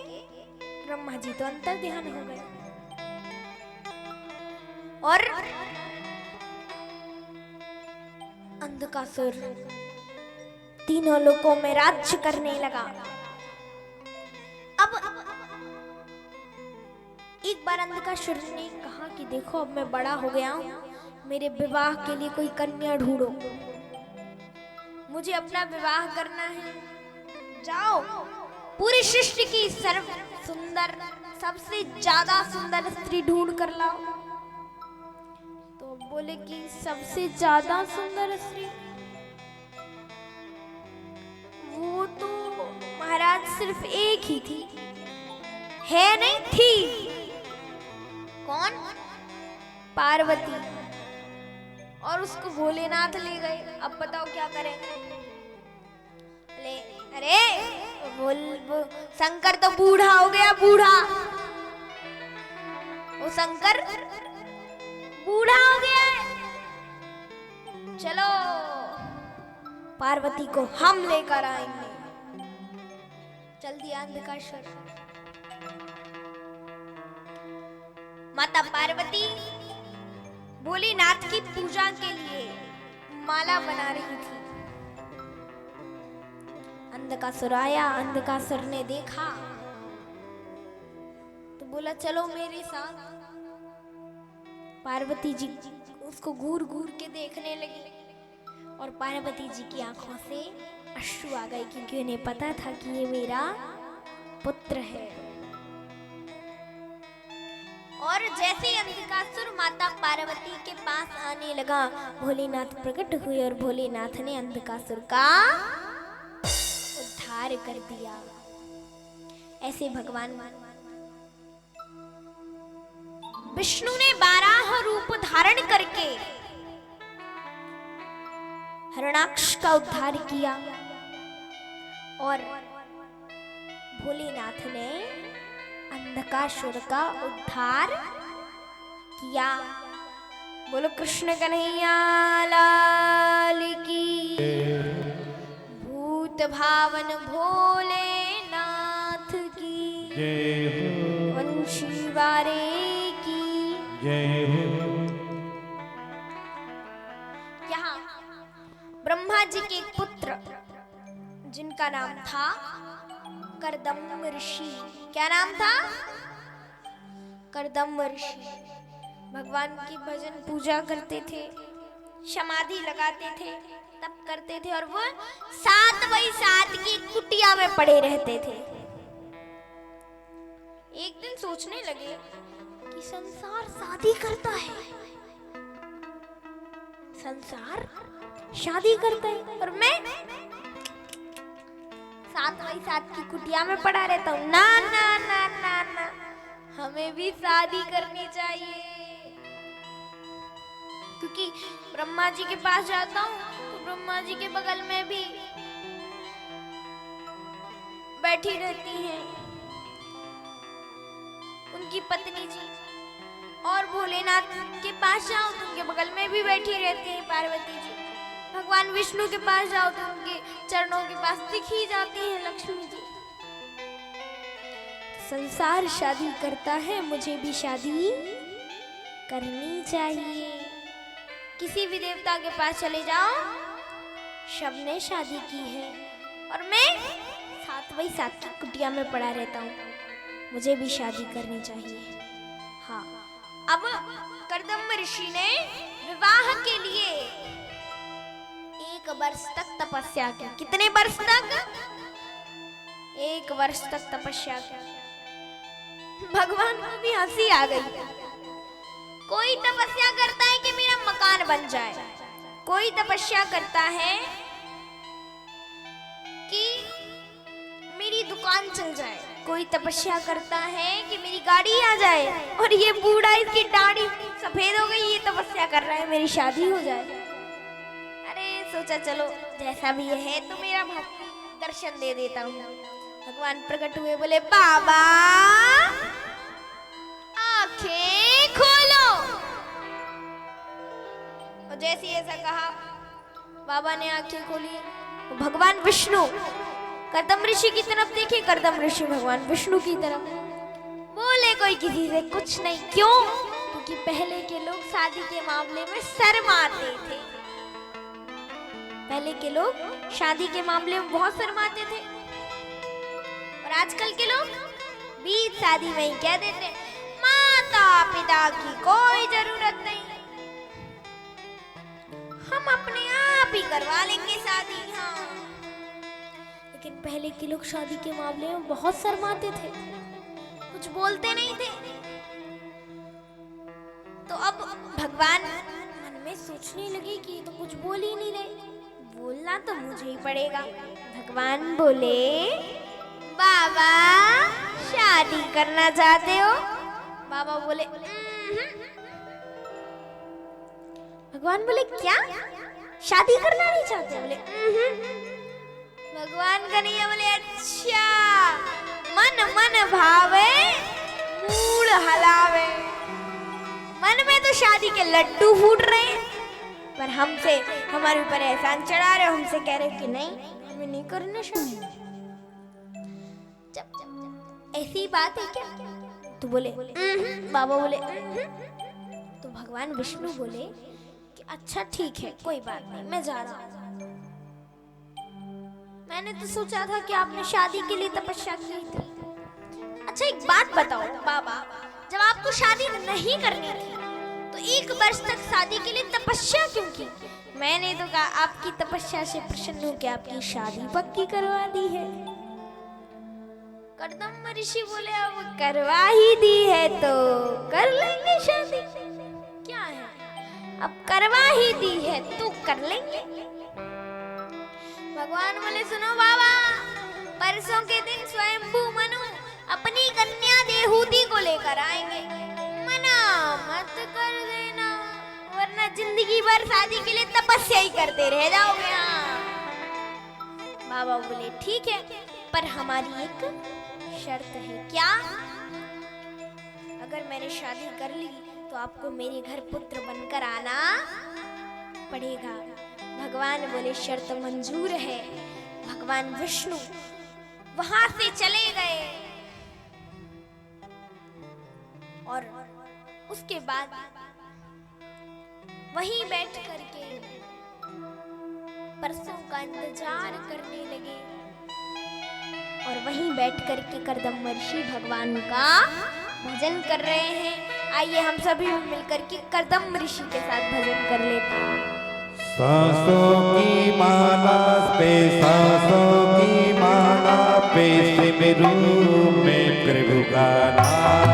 ब्रह्मा जी तो अंतर ध्यान हो गए और अंधकासुर तीनों लोकों में राज्य करने लगा। अब एक बार अंधकासुर ने कहा कि देखो, अब मैं बड़ा हो गया हूं, मेरे विवाह के लिए कोई कन्या ढूंढो, मुझे अपना विवाह करना है। जाओ, पूरी सृष्टि की सर्व सुंदर, सबसे ज्यादा सुंदर स्त्री ढूंढ कर लाओ। तो बोले कि सबसे ज्यादा सुंदर स्त्री, वो तो महाराज सिर्फ एक ही थी। है नहीं थी। कौन? पार्वती। और उसको भोलेनाथ ले गए। अब बताओ क्या करें? अरे शंकर तो बूढ़ा हो गया, बूढ़ा। वो शंकर बूढ़ा हो गया है। चलो, पार्वती को हम लेकर आएंगे। चल दिया अंधकासुर। माता पार्वती भोलेनाथ की पूजा के लिए माला बना रही थी। अंधकासुर आया। अंधकासुर ने देखा तो बोला, चलो मेरे साथ। पार्वती जी उसको घूर घूर के देखने लगी और पार्वती जी की आंखों से अश्रु आ गए, क्योंकि उन्हें पता था कि ये मेरा पुत्र है। और जैसे ही अंधकासुर माता पार्वती के पास आने लगा, भोलेनाथ प्रकट हुए और भोलेनाथ ने अंधकासुर का उद्धार कर दिया। ऐसे भगवान विष्णु ने 12 रूप धारण करके हिरण्याक्ष का उद्धार किया और भोलेनाथ ने अंधकासुर का उद्धार किया। बोलो कृष्ण कन्हैया लाल की। भूत भावन भोलेनाथ की जय हो, वंशी वारे की जय हो। यहाँ ब्रह्मा जी के पुत्र जिनका नाम था कर्दम ऋषि। क्या नाम था? कर्दम ऋषि। भगवान की भजन पूजा करते थे, समाधि लगाते थे, तप करते थे और वो 7x7 की कुटिया में पड़े रहते थे। एक दिन सोचने लगे कि संसार शादी करता है, संसार शादी करता है और मैं 7x7 की कुटिया में पड़ा रहता हूँ। ना ना ना ना ना, हमें भी शादी करनी चाहिए। क्योंकि ब्रह्मा जी के पास जाता हूँ तो ब्रह्मा जी के बगल में भी बैठी रहती हैं उनकी पत्नी जी, और भोलेनाथ के पास जाओ तो उनके बगल में भी बैठी रहती हैं पार्वती जी। भगवान विष्णु के पास जाओ तो उनके चरणों के पास दिख ही जाती है लक्ष्मी जी। संसार शादी करता है, मुझे भी शादी करनी चाहिए। किसी भी देवता के पास चले जाओ, सबने शादी की है और मैं 7x7 की कुटिया में पड़ा रहता हूँ, मुझे भी शादी करनी चाहिए। हाँ, अब कर्दम ऋषि ने विवाह के लिए 1 वर्ष तक तपस्या की। कितने वर्ष तक? 1 वर्ष तक तपस्या की। भगवान को भी हंसी आ गई। कोई तपस्या करता है कि मेरा मकान बन जाए, कोई तपस्या करता है कि मेरी दुकान चल जाए, कोई तपस्या करता है कि मेरी गाड़ी आ जाए, और ये बूढ़ा इसकी दाढ़ी सफेद हो गई, ये तपस्या कर रहा है मेरी शादी हो जाए। अरे सोचा चलो जैसा भी ये है तो मेरा दर्शन दे देता हूँ। भगवान प्रकट हुए, बोले बाबा आंखें खोलो। और जैसे ऐसा कहा, बाबा ने आंखें खोली। तो भगवान विष्णु कर्दम ऋषि की तरफ देखे, कर्दम ऋषि भगवान विष्णु की तरफ। बोले कोई किसी से कुछ नहीं। क्यों? क्योंकि पहले के लोग शादी के मामले में शर्माते थे। पहले के लोग शादी के मामले में बहुत शर्माते थे, और आजकल के लोग बीच शादी में ही कह देते हैं माता पिता की कोई जरूरत नहीं, हम अपने आप ही करवा लेंगे शादी। हाँ, लेकिन पहले के लोग शादी के मामले में बहुत शर्माते थे, कुछ बोलते नहीं थे। तो अब भगवान मन में सोचने लगे कि ये तो कुछ बोल ही नहीं रहे, बोलना तो मुझे ही पड़ेगा। भगवान बोले बाबा शादी करना चाहते हो? बाबा बोले भगवान बोले क्या शादी करना नहीं चाहते? बोले भगवान कन्हैया बोले अच्छा, मन मन भावे मूड हलावे। मन में तो शादी के लड्डू फूट रहे हैं, पर हमसे हमारे ऊपर एहसान चढ़ा रहे हो, हमसे कह रहे हो कि नहीं हमें नहीं करना शादी। जब ऐसी बात है क्या? तो बोले बाबा बोले तो भगवान विष्णु बोले कि अच्छा ठीक है, कोई बात नहीं, मैं जा रहा हूँ। मैंने तो सोचा था कि आपने शादी के लिए तपस्या की थी। अच्छा एक बात बताओ बाबा, जब आपको शादी नहीं करनी थी तो 1 वर्ष तक शादी के लिए तपस्या क्यों की? मैंने तो कहा आपकी तपस्या से प्रसन्न होकर आपकी शादी पक्की करवा दी है। कर्दम ऋषि बोले अब करवा ही दी है तो कर लेंगे शादी, क्या है, अब करवा ही दी है तो कर लेंगे। भगवान बोले सुनो बाबा, परसों के दिन स्वयंभू मनु अपनी कन्या देहूति को लेकर आएंगे, मना मत कर देना, वरना जिंदगी भर शादी के लिए तपस्या ही करते रह जाओगे। बाबा बोले ठीक है, पर हमारी एक शर्त है। क्या? अगर मैंने शादी कर ली तो आपको मेरे घर पुत्र बनकर आना पड़ेगा। भगवान बोले शर्त मंजूर है। भगवान विष्णु वहां से चले गए और उसके बाद वहीं बैठ करके परसों का इंतजार करने लगे, और वहीं बैठ करके कर्दम ऋषि भगवान का भजन कर रहे हैं। आइए हम सभी मिलकर के कर्दम ऋषि के साथ भजन कर लेते हैं। सांसों की माला पे, सांसों की माला पे सिमरू में प्रभु का नाम।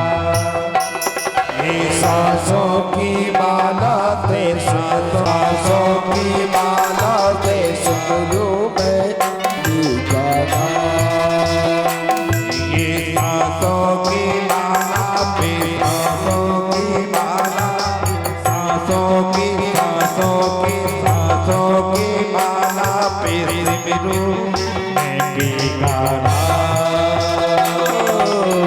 ये सांसों की माला से, सांसों की माला से सिमरू में प्रभु का नाम। ये सांसों की माला पे, सांसों की माला, सांसों की माला पे सिमरू में प्रभु का नाम।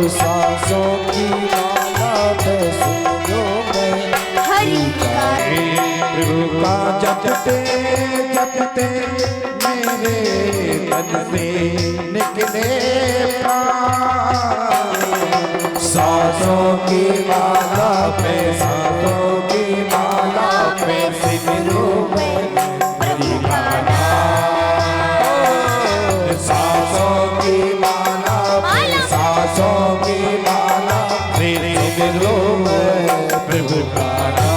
सांसों की माला पे सिमरू में हरि का प्रभु का जपते जपते मेरे तन से निकले प्राण। सांसों की माला पे, सांसों की माला पे सिमरू में प्रभु का नाम। सांसों की माला पे, सांसों की माला पे सिमरू में प्रभु का नाम।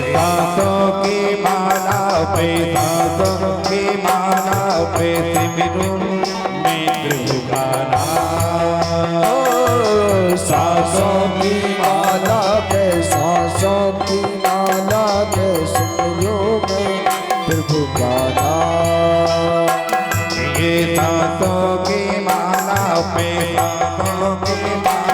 सांसों की माला पे, सांसों की माला पे सिमरू में प्रभु का नाम। सांसों की माला पे, सांसों की माला पे सिमरू में प्रभु का नाम। ये सांसों की माला पे, सांसों की माला,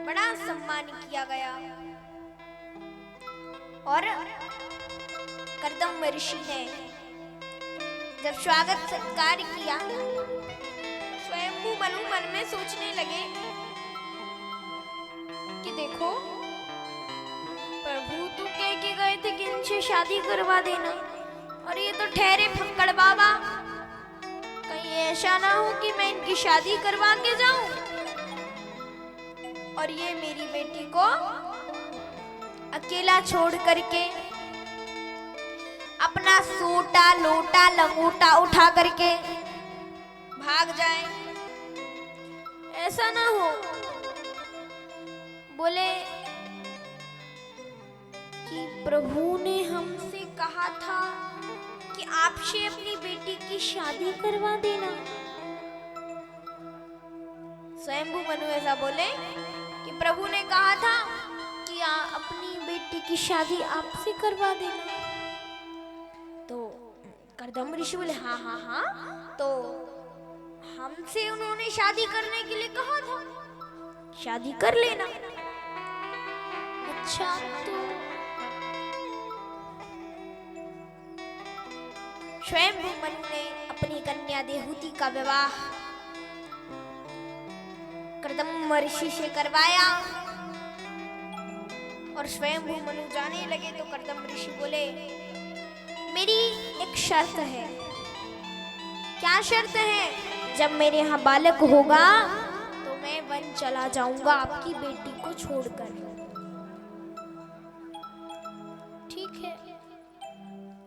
बड़ा सम्मान किया गया और कर्दम ऋषि ने जब स्वागत सत्कार किया, स्वयंभू मनु मन में सोचने लगे कि देखो प्रभु तो कह के गए थे कि इनसे शादी करवा देना, और ये तो ठहरे फक्कड़ बाबा। कहीं ऐसा ना हो कि मैं इनकी शादी करवा के जाऊं और ये मेरी बेटी को अकेला छोड़ करके अपना सोटा लोटा लंगोटा उठा करके भाग जाए। ऐसा ना हो। बोले कि प्रभु ने हमसे कहा था कि आपसे अपनी बेटी की शादी करवा देना। स्वयंभू मनु ऐसा बोले कि प्रभु ने कहा था कि अपनी बेटी की शादी आपसे करवा देना। तो कर्दम ऋषि बोले हाँ हाँ हाँ, तो हमसे उन्होंने शादी करने के लिए कहा था, शादी कर लेना। अच्छा, तो स्वयंभू मनु ने अपनी कन्या देहूति का विवाह कर्दम ऋषि से करवाया और स्वयंभू मनु जाने लगे तो कर्दम ऋषि बोले मेरी एक शर्त है। क्या शर्त है? जब मेरे यहाँ बालक होगा तो मैं वन चला जाऊंगा आपकी बेटी को छोड़कर। ठीक है।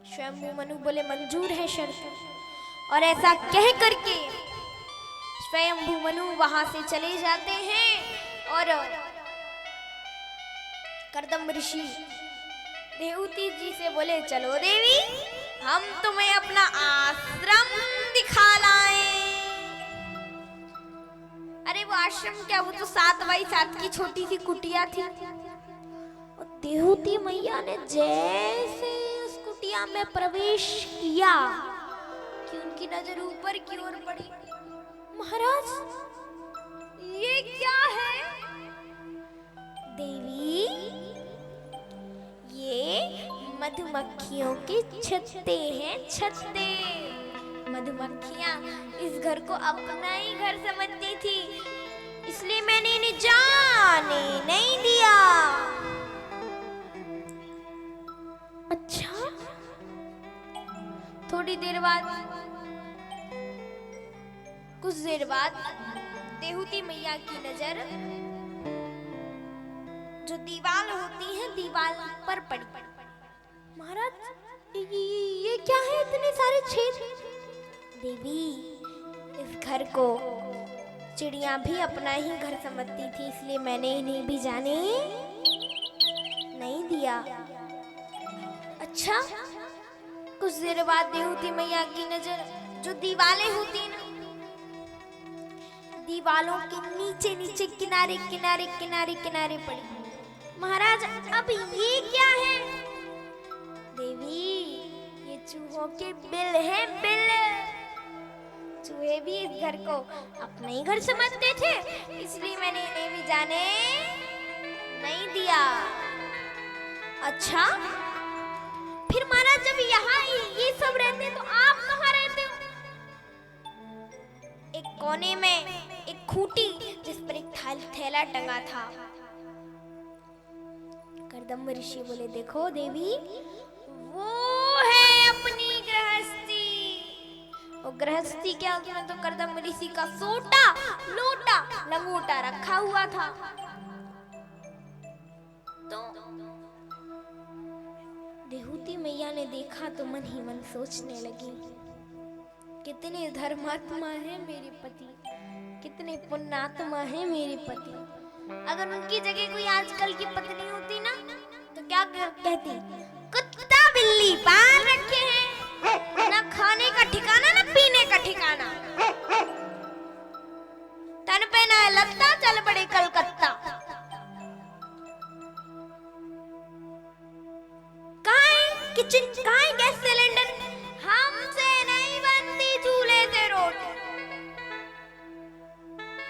स्वयंभू मनु बोले मंजूर है शर्त। और ऐसा कह करके स्वयंभू मनु वहां से चले जाते हैं और कर्दम ऋषि देहूति जी से बोले चलो देवी, हम तुम्हें अपना आश्रम दिखा लाए। अरे वो आश्रम क्या, वो तो 7x7 की छोटी सी कुटिया थी। और देहूती मैया ने जैसे उस कुटिया में प्रवेश किया कि उनकी नजर ऊपर की ओर पड़ी। महाराज ये क्या है? देवी ये मधुमक्खियों के छत्ते हैं, छत्ते। मधुमक्खियां इस घर को अपना ही घर समझती थी, इसलिए मैंने इन्हें जाने नहीं दिया। अच्छा, थोड़ी देर बाद, कुछ देर बाद देहूती मैया की नजर जो दीवार होती है दीवार पर पड़ी। महाराज ये क्या है, इतने सारे छेद? देवी इस घर को चिड़िया भी अपना ही घर समझती थी, इसलिए मैंने इन्हें भी जाने नहीं दिया। अच्छा, कुछ देर बाद देहूती मैया की नजर जो दीवारें होती ना, दीवालों के नीचे नीचे किनारे किनारे किनारे किनारे पड़ी। महाराज अब ये क्या है? देवी ये चूहों के बिल हैं, बिल। चूहे भी इस घर को अपना ही घर समझते थे, इसलिए मैंने इन्हें भी जाने नहीं दिया। अच्छा, फिर महाराज जब यहाँ ये सब रहते तो आप कहाँ रहते हो? एक कोने में एक खूंटी जिस पर एक थैला टंगा था। कर्दम ऋषि बोले, देखो देवी वो है अपनी गृहस्थी। वो गृहस्थी क्या, उसमें तो कर्दम ऋषि का सोटा लोटा लंगोटा रखा हुआ था। तो देहूती मैया ने देखा तो मन ही मन सोचने लगी, कितने धर्मात्मा है मेरे पति, कितने पुण्यात्मा है मेरे पति। अगर उनकी जगह कोई आजकल की पत्नी होती ना तो क्या कहती, कुत्ता बिल्ली पाल रखे हैं, ना खाने का ठिकाना ना पीने का ठिकाना, तन पे ना लगता, चल बड़े कलकत्ता। कहाँ है किचन, कहाँ है गैस सिलेंडर? हमसे नहीं बनती चूल्हे से रोटी।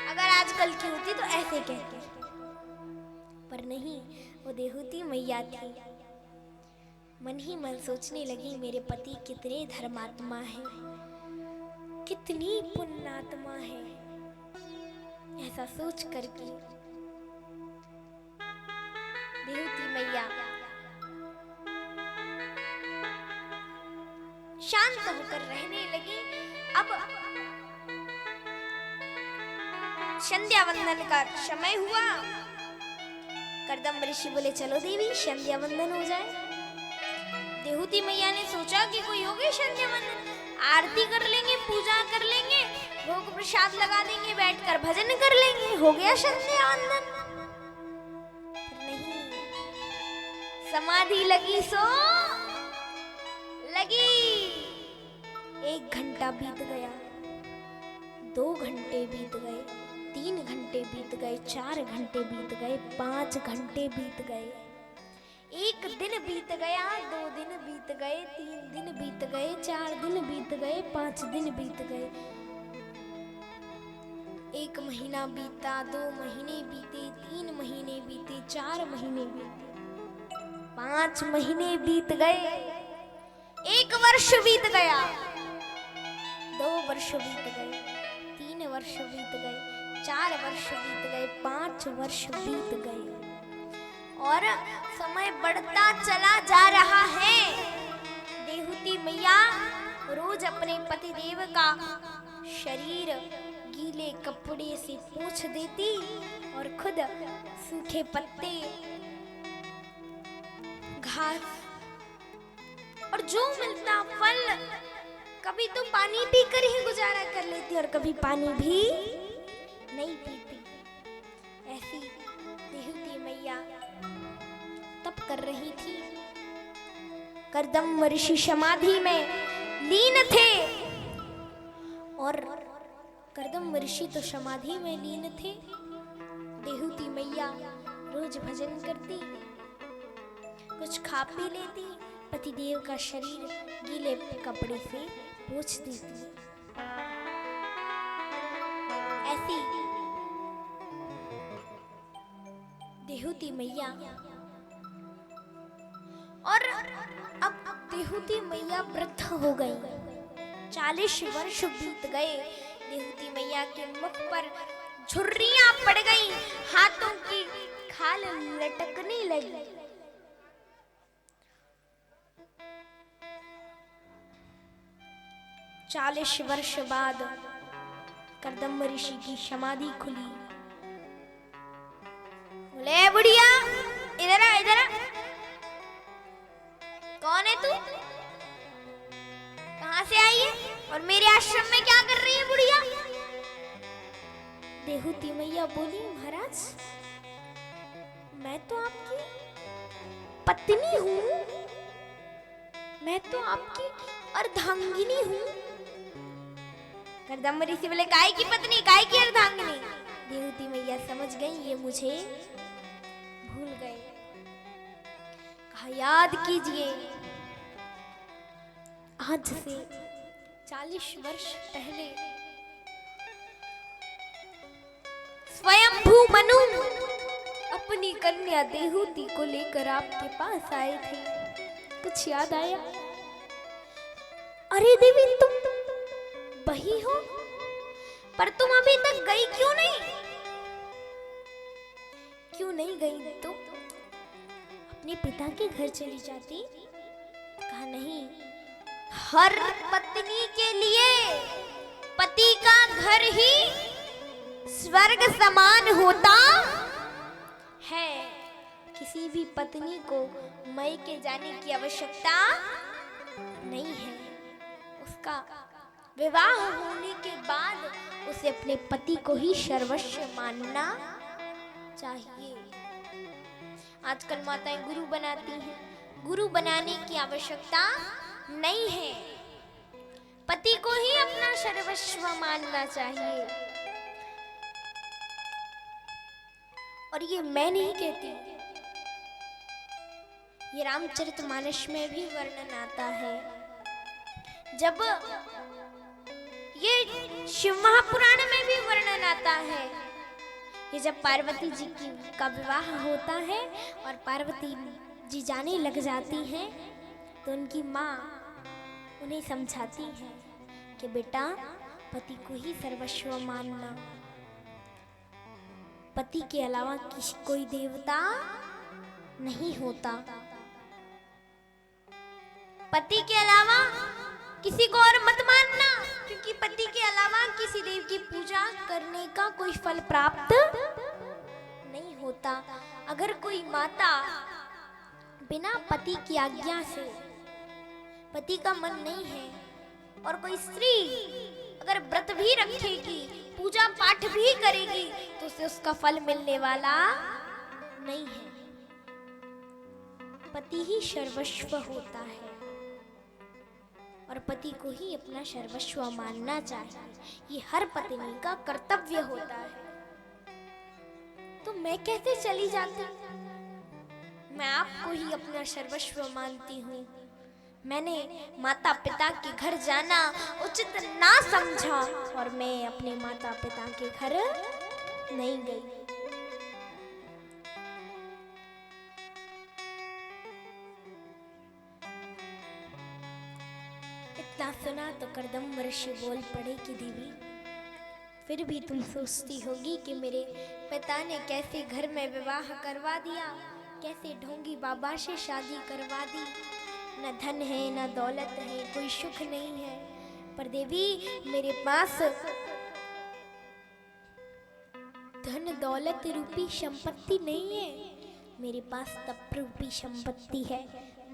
अगर आजकल की होती तो ऐसे कहती, पर नहीं, वो देहूती मैया थी। मन ही मन सोचने लगी, मेरे पति कितने धर्मात्मा हैं, कितनी पुण्यात्मा है। ऐसा सोच करके देहूती मैया शांत होकर रहने लगी। अब संध्या वंदन का समय हुआ। कर्दम ऋषि बोले, चलो देवी संध्या वंदन हो जाए। देहूती मैया ने सोचा कि कोई होगी संध्या वंदन, आरती कर लेंगे, पूजा कर लेंगे, भोग प्रसाद लगा देंगे, बैठकर भजन कर लेंगे, हो गया संध्या वंदन। नहीं, समाधि लगी सो लगी। 1 घंटा बीत गया, 2 घंटे बीत गए, 3 घंटे बीत गए, 4 घंटे बीत गए, 5 घंटे बीत गए, 1 दिन बीत गया, 2 दिन बीत गए, 3 दिन बीत गए, 4 दिन बीत गए, 5 दिन बीत गए, 1 महीना बीता, 2 महीने बीते, 3 महीने बीते, 4 महीने बीते, 5 महीने बीत गए, 1 वर्ष बीत गया, 2 वर्ष बीत गए, 3 वर्ष बीत गए, 4 वर्ष बीत गए, 5 वर्ष बीत गए और समय बढ़ता चला जा रहा है। देहूती मैया रोज अपने पतिदेव का शरीर गीले कपड़े से पोंछ देती और खुद सूखे पत्ते, घास और जो मिलता फल, कभी तो पानी पीकर ही गुजारा कर लेती और कभी पानी भी नहीं पीती। ऐसी देहूती मैया तप कर रही थी। कर्दम ऋषि समाधि में लीन थे करदम ऋषि तो समाधि में लीन थे। देहूती मैया रोज भजन करती, कुछ खा पी लेती, पतिदेव का शरीर गीले कपड़े से पोंछ देती। ऐसी देहूती मैया, और अब देहूती मैया वृद्ध हो गई। 40 वर्ष बीत गए। देहूती मैया के मुख पर झुर्रियां पड़ गई, हाथों की खाल लटकने लगी। चालीस वर्ष बाद करदम ऋषि की समाधि खुली। बोले बुढ़िया, इधर आ, इधर आ। कौन है तू? कहां से आई है और मेरे आश्रम में क्या कर रही है बुढ़िया? देहूती मैया बोली, महाराज मैं तो आपकी पत्नी हूँ, मैं तो आपकी अर्धांगिनी हूँ। करदम ऋषि बोले, काय की पत्नी, काय की अर्धांगिनी? देहूती मैया समझ गई ये मुझे भूल गए। कहा, याद कीजिए, आज से 40 वर्ष पहले स्वयंभू मनु अपनी कन्या देहूती को लेकर आपके पास आए थे। कुछ याद आया? अरे देवी, तुम वही हो, पर तुम अभी तक गई क्यों नहीं? क्यों नहीं गई? तुम अपने पिता के घर चली जाती। कहा, नहीं, हर पत्नी के लिए पति का घर ही स्वर्ग समान होता है। किसी भी पत्नी को मायके जाने की आवश्यकता नहीं है। उसका विवाह होने के बाद उसे अपने पति को ही सर्वस्व मानना चाहिए। आजकल माताएं गुरु बनाती हैं, गुरु बनाने की आवश्यकता नहीं है। पति को ही अपना सर्वस्व मानना चाहिए। और ये मैं नहीं कहती, ये रामचरितमानस में भी वर्णन आता है। जब ये शिव महापुराण में भी वर्णन आता है कि जब पार्वती जी का विवाह होता है और पार्वती जी जाने लग जाती हैं, तो उनकी माँ उन्हें समझाती है कि बेटा, पति को ही सर्वस्व मानना, पति के अलावा किसी कोई देवता नहीं होता। पति के अलावा किसी को और मत मानना, क्योंकि पति के अलावा किसी देव की पूजा करने का कोई फल प्राप्त नहीं होता। अगर कोई माता बिना पति की आज्ञा से, पति का मन नहीं है, और कोई स्त्री अगर व्रत भी रखेगी, पूजा पाठ भी करेगी, तो उसे उसका फल मिलने वाला नहीं है। पति ही सर्वस्व होता है और पति को ही अपना सर्वस्व मानना चाहिए। ये हर पत्नी का कर्तव्य होता है। तो मैं कैसे चली जाती? मैं आपको ही अपना सर्वस्व मानती हूँ। मैंने माता पिता के घर जाना उचित ना समझा और मैं अपने माता पिता के घर नहीं गई। इतना सुना तो करदम ऋषि बोल पड़े कि देवी, फिर भी तुम सोचती होगी कि मेरे पिता ने कैसे घर में विवाह करवा दिया, कैसे ढोंगी बाबा से शादी करवा दी। न धन है, न दौलत है, कोई सुख नहीं है। पर देवी, मेरे पास धन दौलत रूपी संपत्ति नहीं है, मेरे पास तप रूपी संपत्ति है।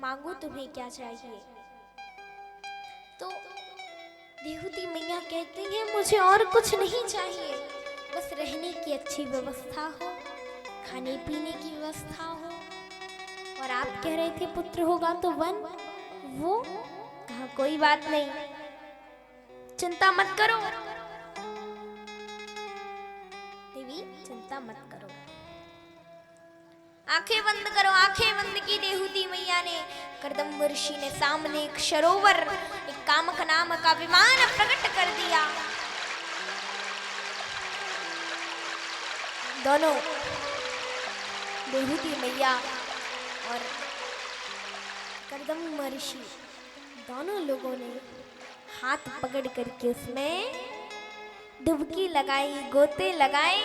मांगो, तुम्हें क्या चाहिए? तो देहूती मैया कहती है, मुझे और कुछ नहीं चाहिए, बस रहने की अच्छी व्यवस्था हो, खाने पीने की व्यवस्था हो। और आप कह रहे थे पुत्र होगा तो वन, वो कहा कोई बात नहीं, चिंता मत करो, चिंता मत करो। आंखें बंद करो। आंखें बंद की देहूती मैया ने। करदम ऋषि ने सामने एक सरोवर, एक कामक नाम का विमान प्रकट कर दिया। दोनों देहूती मैया और करदम ऋषि दोनों लोगों ने हाथ पकड़ करके उसमें डुबकी लगाई, गोते लगाए।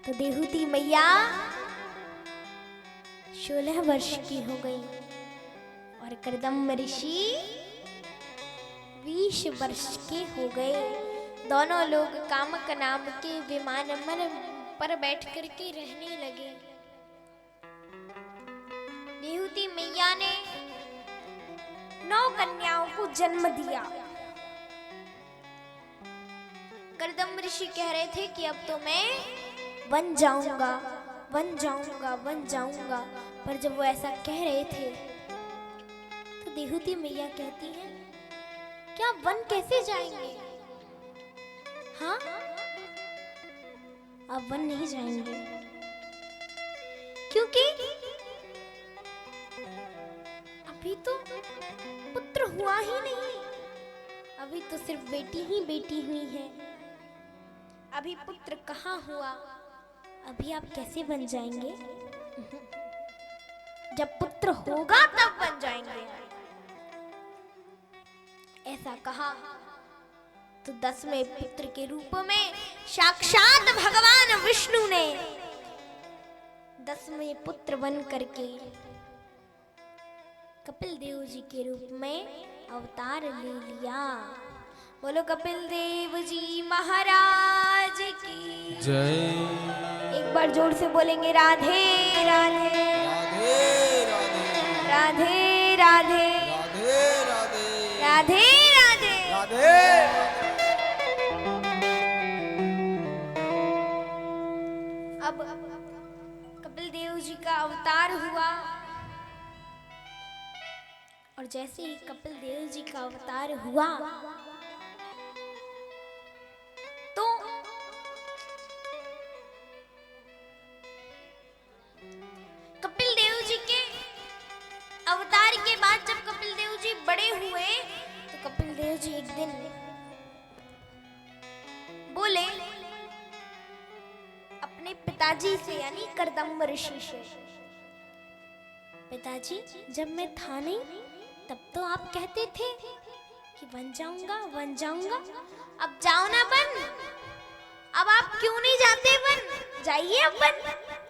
तो देहूती मैया 16 वर्ष की हो गई और करदम ऋषि 20 वर्ष के हो गए। दोनों लोग कामक नाम के विमान पर बैठ करके रहने लगे। देहूती मैया ने 9 कन्याओं को जन्म दिया। करदम ऋषि कह रहे थे कि अब तो मैं बन जाऊंगा, बन जाऊंगा, बन जाऊंगा। पर जब वो ऐसा कह रहे थे तो देहूती मैया कहती है, क्या वन कैसे जाएंगे? हाँ, अब वन नहीं जाएंगे क्योंकि अभी तो पुत्र हुआ ही नहीं। अभी तो सिर्फ बेटी ही बेटी हुई है। अभी पुत्र कहाँ हुआ? अभी आप कैसे बन जाएंगे? जब पुत्र होगा तब बन जाएंगे। ऐसा कहा तो 10वें पुत्र के रूप में साक्षात भगवान विष्णु ने 10वें पुत्र बन करके कपिल देव जी के रूप में अवतार ले लिया। बोलो कपिल देव जी महाराज की जय। एक बार जोर से बोलेंगे राधे राधे राधे राधे राधे राधे राधे राधे राधे राधे। राधे। अब कपिल देव जी का अवतार हुआ और जैसे ही कपिल देव जी का अवतार हुआ तो कपिल देव जी के अवतार के बाद जब कपिल देव जी बड़े हुए तो कपिल देव जी एक दिन बोले अपने पिताजी से यानी करदम ऋषि से, पिताजी जब मैं था नहीं तब तो आप कहते थे कि बन जाऊंगा बन जाऊंगा। अब जाओ ना बन। अब आप क्यों नहीं जाते बन? जाइए अब बन।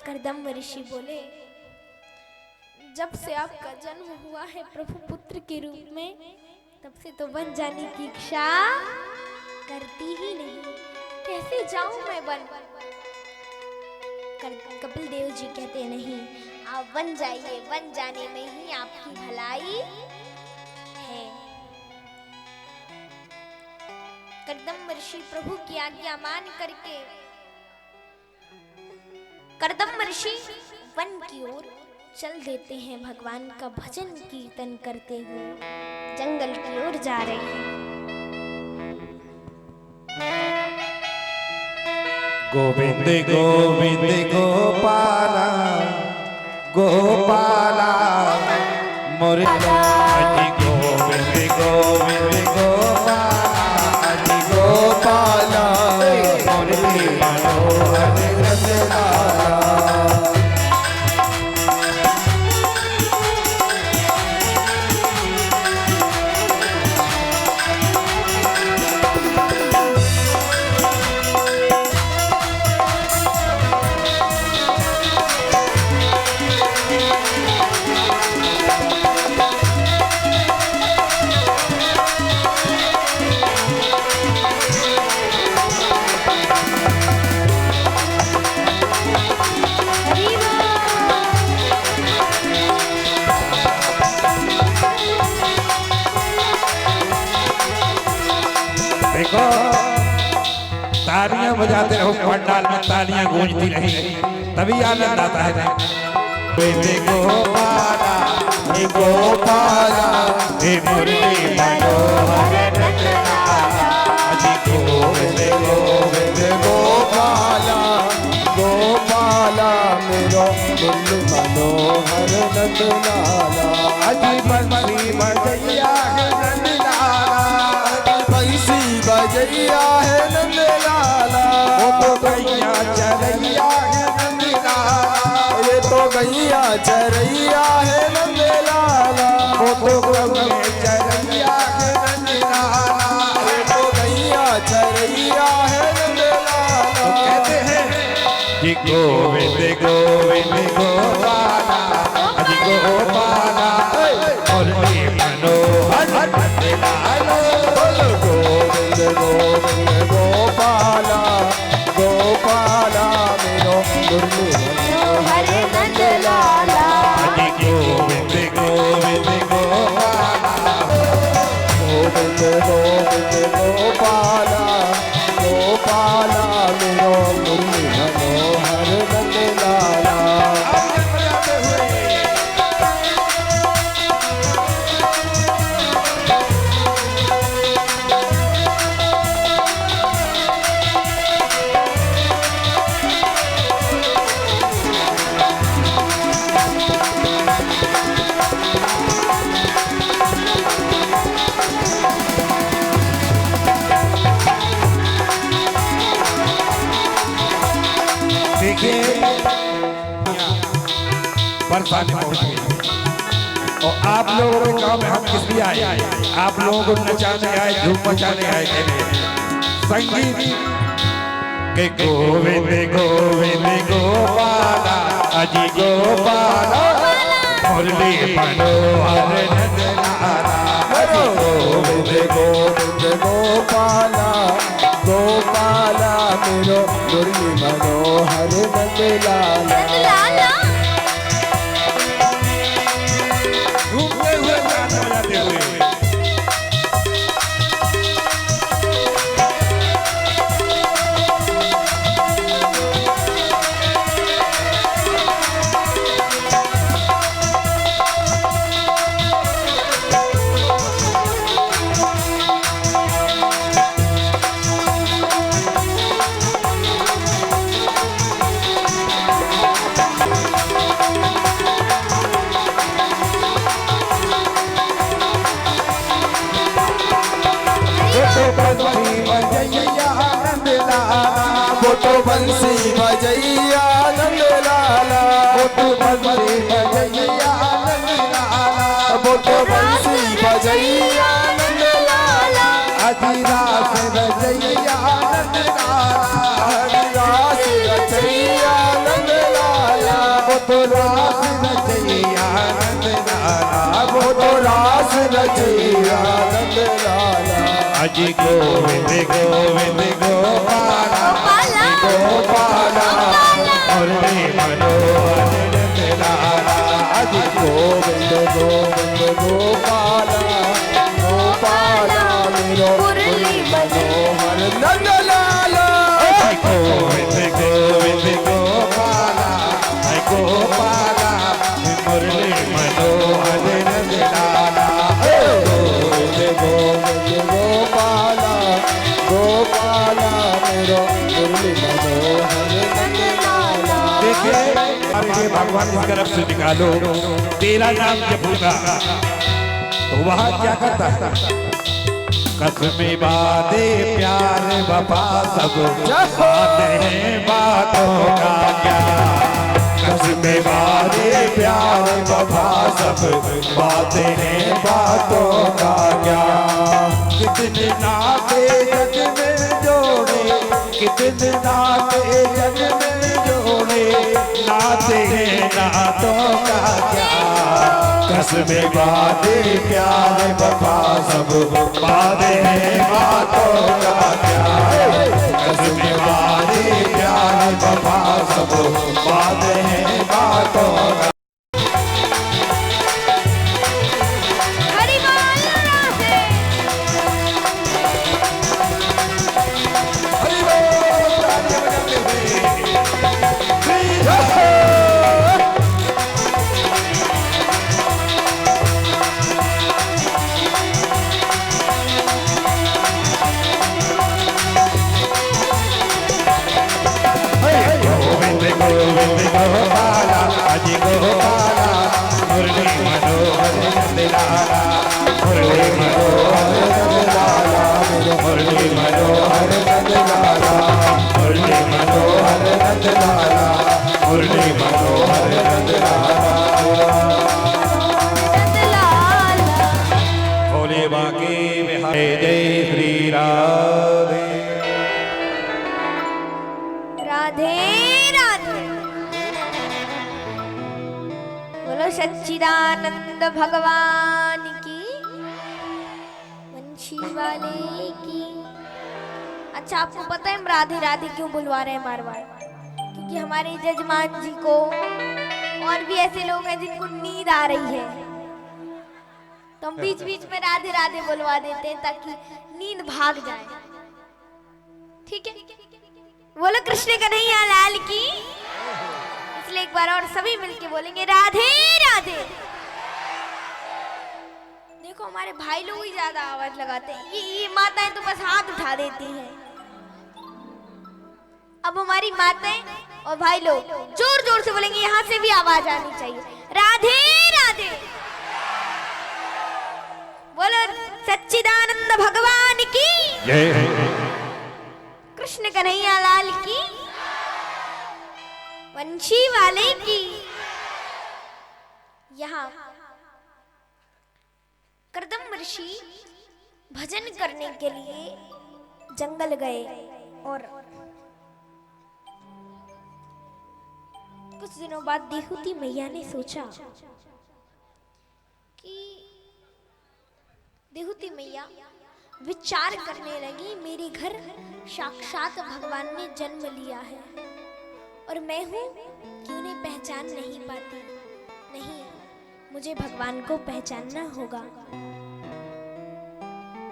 करदम ऋषि बोले जब से आपका जन्म हुआ है प्रभु पुत्र के रूप में तब से तो बन जाने की इच्छा करती ही नहीं। कैसे जाऊं मैं बन? कपिल देव जी कहते नहीं, आप बन जाइए। बन जाने में ही आपकी भलाई है। करदम ऋषि प्रभु की आज्ञा मान करके करदम ऋषि वन की ओर चल देते हैं। भगवान का भजन कीर्तन करते हुए जंगल की ओर जा रहे हैं। गोविंद गोविंद गोपाला गोपाला मोरे हरि गोविंद गोविंद गोपाला हरि गोपाला मोरे मनोहर रसलाला। देखो तालियां बजाते रहो, पंडाल में तालियां गूंजती रही तभी आनंद आता है। गोविंद गोपाला हे गोपाला हे मुरली मनोहर रसलाला हरि गोविंद गोविंद गोपाला मेरो मुरली मनोहर नंद लाला। अजी बंसी बजैया है नंद लाला, बंसी बजैया है नंद लाला। वो तो गैया चरैया है नंद लाला, ये तो गैया चरैया है नंद लाला। वो तो गौए चरैया है नंद लाला। ये तो गैया चरैया है नंद लाला। कहते हैं कि गोविंद गोविंद गोपाला, अजी गोपाला मुरली मनोहर नंद लाला। बोलो गोविंद गोविंद गोपाला, गोपाला मेरो मुरली मनोहर नंद लाला। अजी गोविंद गोविंद गोपाला, गोविंद गोविंद गोपाला, गोपाला मेरो मुरली मनोहर नंद लाला। देखिए बरसाने पहुंच गई और आप लोगों के गांव में हम किस लिए आए? आप लोगों को नचाने आए, धूम मचाने आए के लिए संगीत के गोविंद गोविंद गोपाला, अजी गोपाला मुरली मनोहर नंद लाला। अजी गोविंद गोविंद गोपाला, गोपाला मेरो मुरली मनोहर नंद लाला। घूमते हुए गाना बजाते हुए बंसी बजैया नंद लाला, वो तो बंसी बजैया नंद लाला। वो तो बंसी बजैया नंद लाला। वो तो बंसी बजैया नंद लाला। अजी रास बजैया नंद लाला, हरिदास रचैया नंद लाला। वो तो रास बजैया नंद लाला। वो तो रास रचैया नंद लाला। अजी गोविंद गोविंद गोपाला, गोपाला मुरली मनोहर नंद लाला। अजी गोविंद गोविंद गोपाला, गोपाला मेरो मुरली मनोहर नंद लाला। अजी गोविंद गोविंद गोपाला, गोपाला मुरली मनोहर नंद लाला। गोविंद गोविंद गोपाला, गोपाला मेरो मुरली मनोहर नंद लाला। देखिए अब ये भगवान की तरफ से निकालो, तेरा नाम जपूंगा तो वहां क्या करता है? कसमें बातें प्यार वफा सब बातें हैं बातों का क्या? कसमें बातें प्यार वफा सब बातें हैं बातों का क्या? कितने नाते जग में जोड़े, कितने नाते जग में जोड़े, नाते हैं नातों का क्या? कसमें बातें प्यार वफा सब बातें हैं बातों का क्या? कसमें बातें प्यार वफा सब बातें हैं बातों का। हरि बोल राधे। हरि बोल तालियां बजाते हुए श्री जय। गोविंद गोविंद गोपाला, गोपाला मुरली मनोहर नंदलाला मुरली मनोहर नंदलाला मुरली मनोहर नंदलाला मुरली मनोहर नंदलाला मुरली मनोहर नंदलाला भोले बाके बिहारी जय श्री राधे राधे राधे। बोलो सच्चिदानंद भगवान की, वंशी वाले की। अच्छा, आपको पता है हम राधे राधे क्यों बुलवा रहे हैं बार बार? क्योंकि हमारे जजमान जी को और भी ऐसे लोग हैं जिनको नींद आ रही है, तो हम बीच बीच में राधे राधे बुलवा देते हैं ताकि नींद भाग जाए। ठीक है, बोलो कृष्ण कन्हैया लाल की। इसलिए एक बार और सभी मिलके बोलेंगे राधे राधे। देखो हमारे भाई लोग ही ज्यादा आवाज लगाते हैं, ये माताएं तो बस हाथ उठा देती हैं। अब हमारी माताएं और भाई लोग जोर जोर से बोलेंगे, यहाँ से भी आवाज आनी चाहिए राधे राधे। बोलो सच्चिदानंद भगवान की जय कृष्ण कन्हैया लाल की, वंशी वाले की। यहाँ कर्दम ऋषि भजन करने के लिए जंगल गए और कुछ दिनों बाद देहूती मैया ने सोचा कि देहूती मैया विचार करने लगी, मेरे घर साक्षात भगवान ने जन्म लिया है और मैं हूं कि उन्हें पहचान नहीं पाती। नहीं, मुझे भगवान को पहचानना होगा।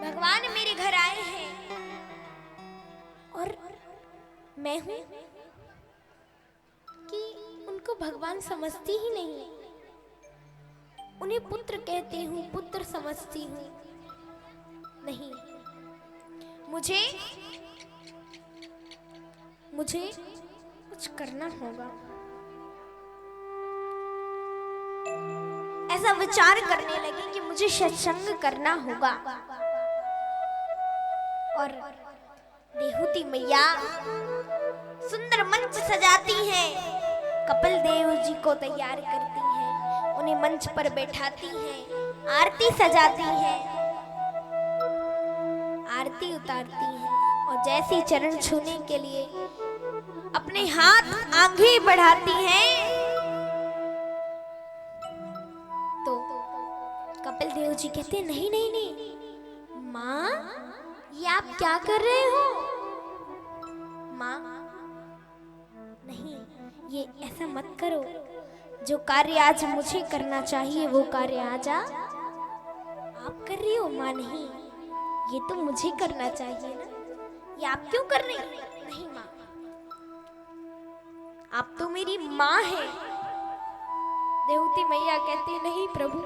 भगवान मेरे घर आए हैं और मैं हूं कि उनको भगवान समझती ही नहीं, उन्हें पुत्र कहती हूं, पुत्र समझती हूं। नहीं, मुझे कुछ करना होगा। ऐसा विचार करने लगी कि मुझे सत्संग करना होगा। और देहूती मैया सुंदर मंच सजाती हैं, कपिल देव जी को तैयार करती हैं, उन्हें मंच पर बैठाती हैं, आरती सजाती हैं, आरती उतारती हैं और जैसे चरण छूने के लिए अपने हाथ आगे बढ़ाती हैं तो कपिल देव जी कहते हैं, नहीं नहीं नहीं माँ, ये आप क्या कर रहे हो? माँ, नहीं, ये ऐसा मत करो। जो कार्य आज मुझे करना चाहिए वो कार्य आज आप कर रही हो। माँ नहीं, ये तो मुझे करना चाहिए ना, ये आप क्यों कर रही? नहीं माँ, आप तो मेरी माँ है। देवती मैया कहती, नहीं प्रभु,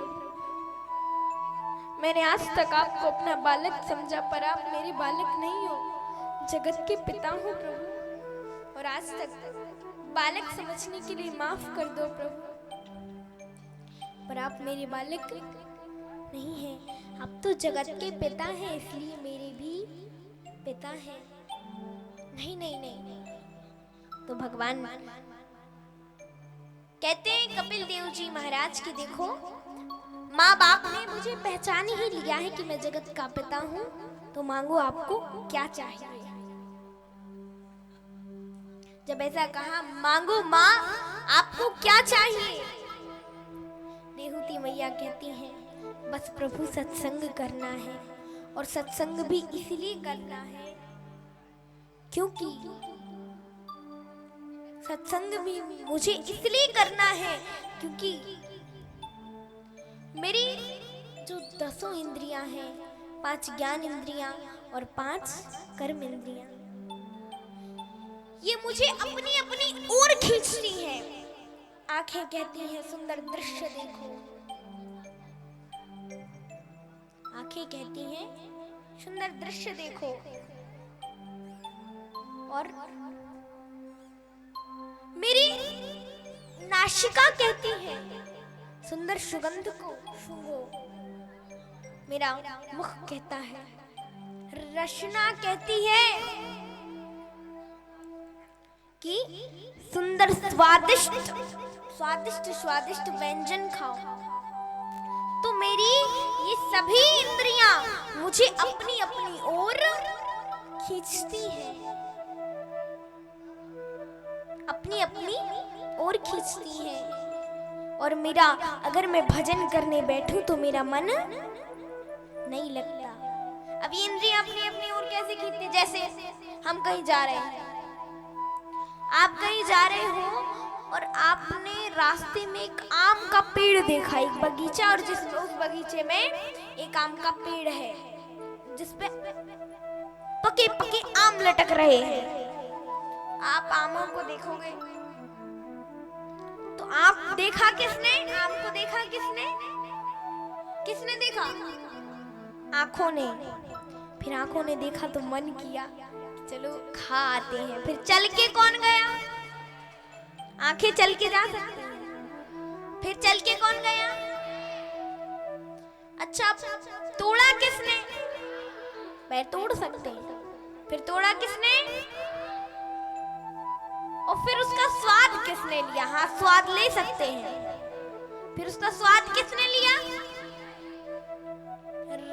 मैंने आज तक आपको अपना बालक समझा, पर आप मेरे बालक नहीं हो, जगत के पिता हो प्रभु, और आज तक बालक समझने के लिए माफ कर दो प्रभु, पर आप मेरे बालक नहीं हैं, आप तो जगत के पिता हैं, इसलिए मेरे भी पिता हैं। नहीं नहीं नहीं, तो भगवान कहते हैं कपिल देव जी महाराज की, देखो माँ बाप ने मुझे पहचान ही लिया है कि मैं जगत का पिता हूँ, तो मांगो आपको क्या चाहिए। जब ऐसा कहा, मांगो माँ आपको क्या चाहिए? देहूती मैया कहती हैं, बस प्रभु सत्संग करना है, और सत्संग भी इसलिए करना है क्योंकि सत्संग भी मुझे इसलिए करना है क्योंकि मेरी जो 10 इंद्रियां हैं, 5 ज्ञान इंद्रियां और 5 कर्म इंद्रियां, ये मुझे अपनी अपनी ओर खींचती है। आंखें कहती हैं सुंदर दृश्य देखो, आंखें कहती हैं सुंदर दृश्य देखो, और मेरी नाशिका कहती है सुंदर सुगंध को सूंघो। मेरा मुख कहता है रचना कहती है कि सुंदर स्वादिष्ट स्वादिष्ट स्वादिष्ट व्यंजन खाओ। तो मेरी ये सभी इंद्रियां मुझे अपनी अपनी ओर खींचती हैं, अपनी अपनी ओर खींचती हैं। और मेरा अगर मैं भजन करने बैठूं तो मेरा मन नहीं लगता। अब ये इंद्रियां अपनी अपनी ओर कैसे खींचती? जैसे हम कहीं जा रहे हैं, आप कहीं जा रहे हो और आपने रास्ते में एक आम का पेड़ देखा, एक बगीचा, और उस बगीचे में एक आम का पेड़ है जिसपे पके पके आम लटक रहे हैं। आप आमों को देखोगे तो आप देखा किसने? आम को देखा किसने? किसने देखा? आंखों ने। फिर आंखों ने देखा तो मन किया चलो खा आते हैं। फिर चल के कौन गया? आंखें चल के जा सकती हैं। फिर चल के कौन गया? अच्छा, तोड़ा किसने? पैर तोड़ सकते हैं। फिर तोड़ा किसने? और फिर उसका स्वाद किसने लिया? हाँ, स्वाद ले सकते हैं। फिर उसका स्वाद किसने लिया?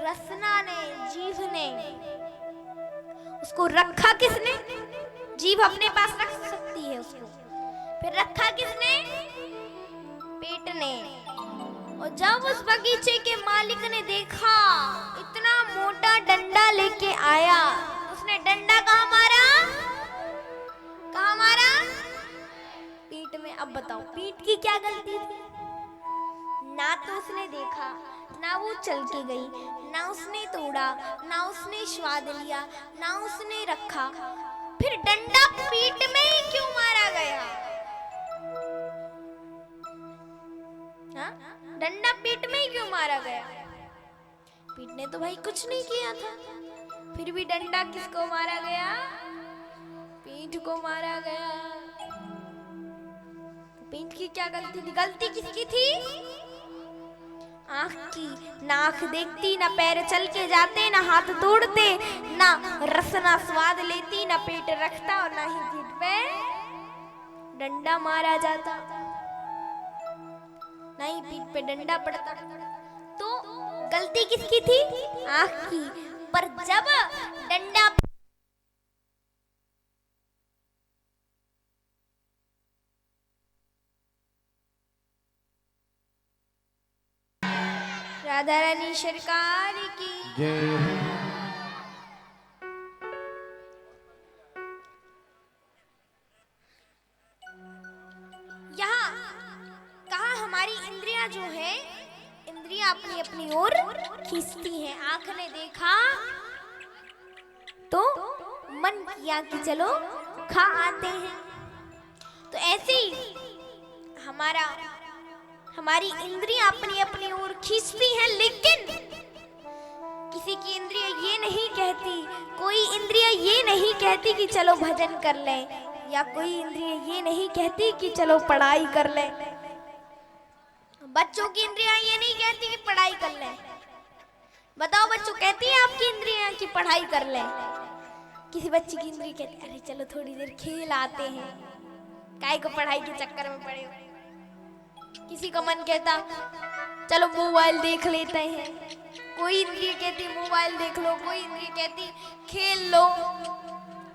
रसना ने, जीभ ने। उसको रखा किसने? जीभ अपने पास रख सकती है उसको। फिर रखा किसने? पेट ने। और जब उस बगीचे के मालिक ने देखा इतना मोटा डंडा लेके आया, उसने डंडा कहाँ मारा? कहाँ मारा? पीठ में। अब बताओ पीठ की क्या गलती थी? ना तो उसने देखा, ना वो चल के गई, ना उसने तोड़ा, ना उसने स्वाद लिया, ना उसने रखा। फिर डंडा पीठ में ही क्यों मारा गया? हाँ? डंडा पीठ में ही क्यों मारा गया? पीठ ने तो भाई कुछ नहीं किया था। फिर भी डंडा किसको मारा गया? पीठ को मारा गया। पीठ की क्या गलती थी? गलती किसकी थी? आँख की। ना आँख देखती, ना पैर चल के जाते, ना हाथ तोड़ते, ना रसना स्वाद लेती, ना पेट रखता, और ना ही पीठ पे डंडा मारा जाता, ना ही पीठ पे डंडा पड़ता। तो गलती किसकी थी? आँख की। पर जब डंडा राधा रानी सरकार की जय हो। यहाँ कहा हमारी इंद्रियां जो है, इंद्रियां अपनी अपनी ओर खींचती हैं। आंख ने देखा तो मन किया कि चलो खा आते हैं। तो ऐसे ही हमारी इंद्रियां अपनी अपनी ओर खींचती हैं, लेकिन किसी की इंद्रिय ये नहीं कहती, कोई इंद्रिय ये नहीं कहती कि चलो भजन कर लें, या कोई इंद्रिय ये नहीं कहती कि चलो पढ़ाई कर लें। बच्चों की इंद्रियां ये नहीं कहती कि पढ़ाई कर लें। बताओ बच्चों, कहती है आपकी इंद्रियां कि पढ़ाई कर लें? किसी बच्ची की इंद्रिय कहती अरे चलो थोड़ी देर खेल आते हैं, काहे को पढ़ाई के चक्कर में पड़े हो। किसी का मन कहता चलो मोबाइल देख लेते हैं। कोई इंद्रिय कहती मोबाइल देख लो, कोई इंद्रिय कहती खेल लो।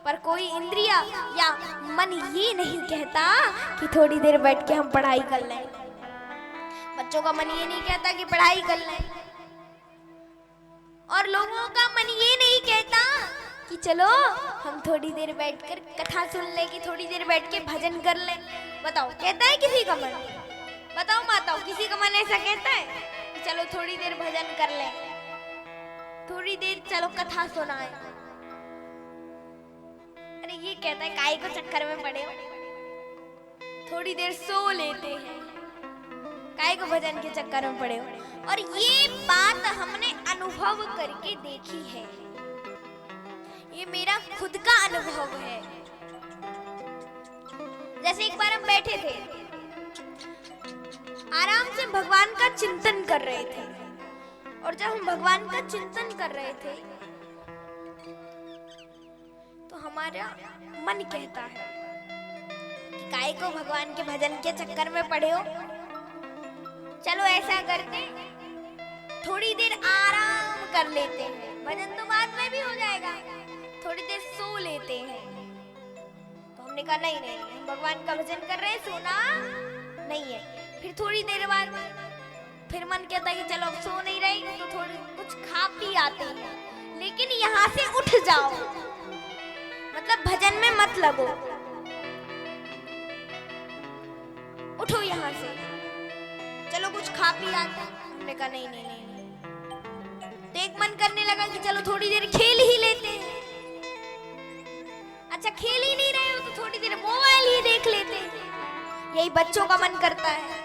पर कोई इंद्रिय या मन ये नहीं कहता कि थोड़ी देर बैठ के हम पढ़ाई कर लें। बच्चों का मन ये नहीं कहता कि पढ़ाई कर लें, और लोगों का मन ये नहीं कहता कि चलो हम थोड़ी देर बैठकर कथा सुन लें, कि थोड़ी देर बैठ के भजन कर लें। बताओ, कहता है किसी का मन? बताओ माताओं, किसी का मन ऐसा कहता है कि चलो थोड़ी देर भजन कर लें, थोड़ी देर चलो कथा सुनाएं? अरे ये कहता है काहे को चक्कर में पड़े हो, थोड़ी देर सो लेते हैं, काहे को भजन के चक्कर में पड़े हो। और ये बात हमने अनुभव करके देखी है, ये मेरा खुद का अनुभव है। जैसे एक बार हम बैठे थे, आराम से भगवान का चिंतन कर रहे थे। और जब हम भगवान का चिंतन कर रहे थे तो हमारा मन कहता है कि काहे को भगवान के भजन के चक्कर में पड़े हो, चलो ऐसा करते थोड़ी देर आराम कर लेते हैं, भजन तो बाद में भी हो जाएगा, थोड़ी देर सो लेते हैं। तो हमने कहा नहीं नहीं, हम भगवान का भजन कर रहे हैं, सोना नहीं है। फिर थोड़ी देर बाद फिर मन कहता है कि चलो अब सो नहीं रही तो थोड़ी कुछ खा पी आते हैं, लेकिन यहाँ से उठ जाओ, मतलब भजन में मत लगो, उठो यहाँ से, चलो कुछ खा पी आते हैं। हमने कहा नहीं नहीं नहीं, तो एक मन करने लगा कि चलो थोड़ी देर खेल ही लेते हैं। अच्छा खेल ही नहीं रहे हो तो थोड़ी देर मोबाइल ही देख लेते हैं, यही बच्चों का मन करता है।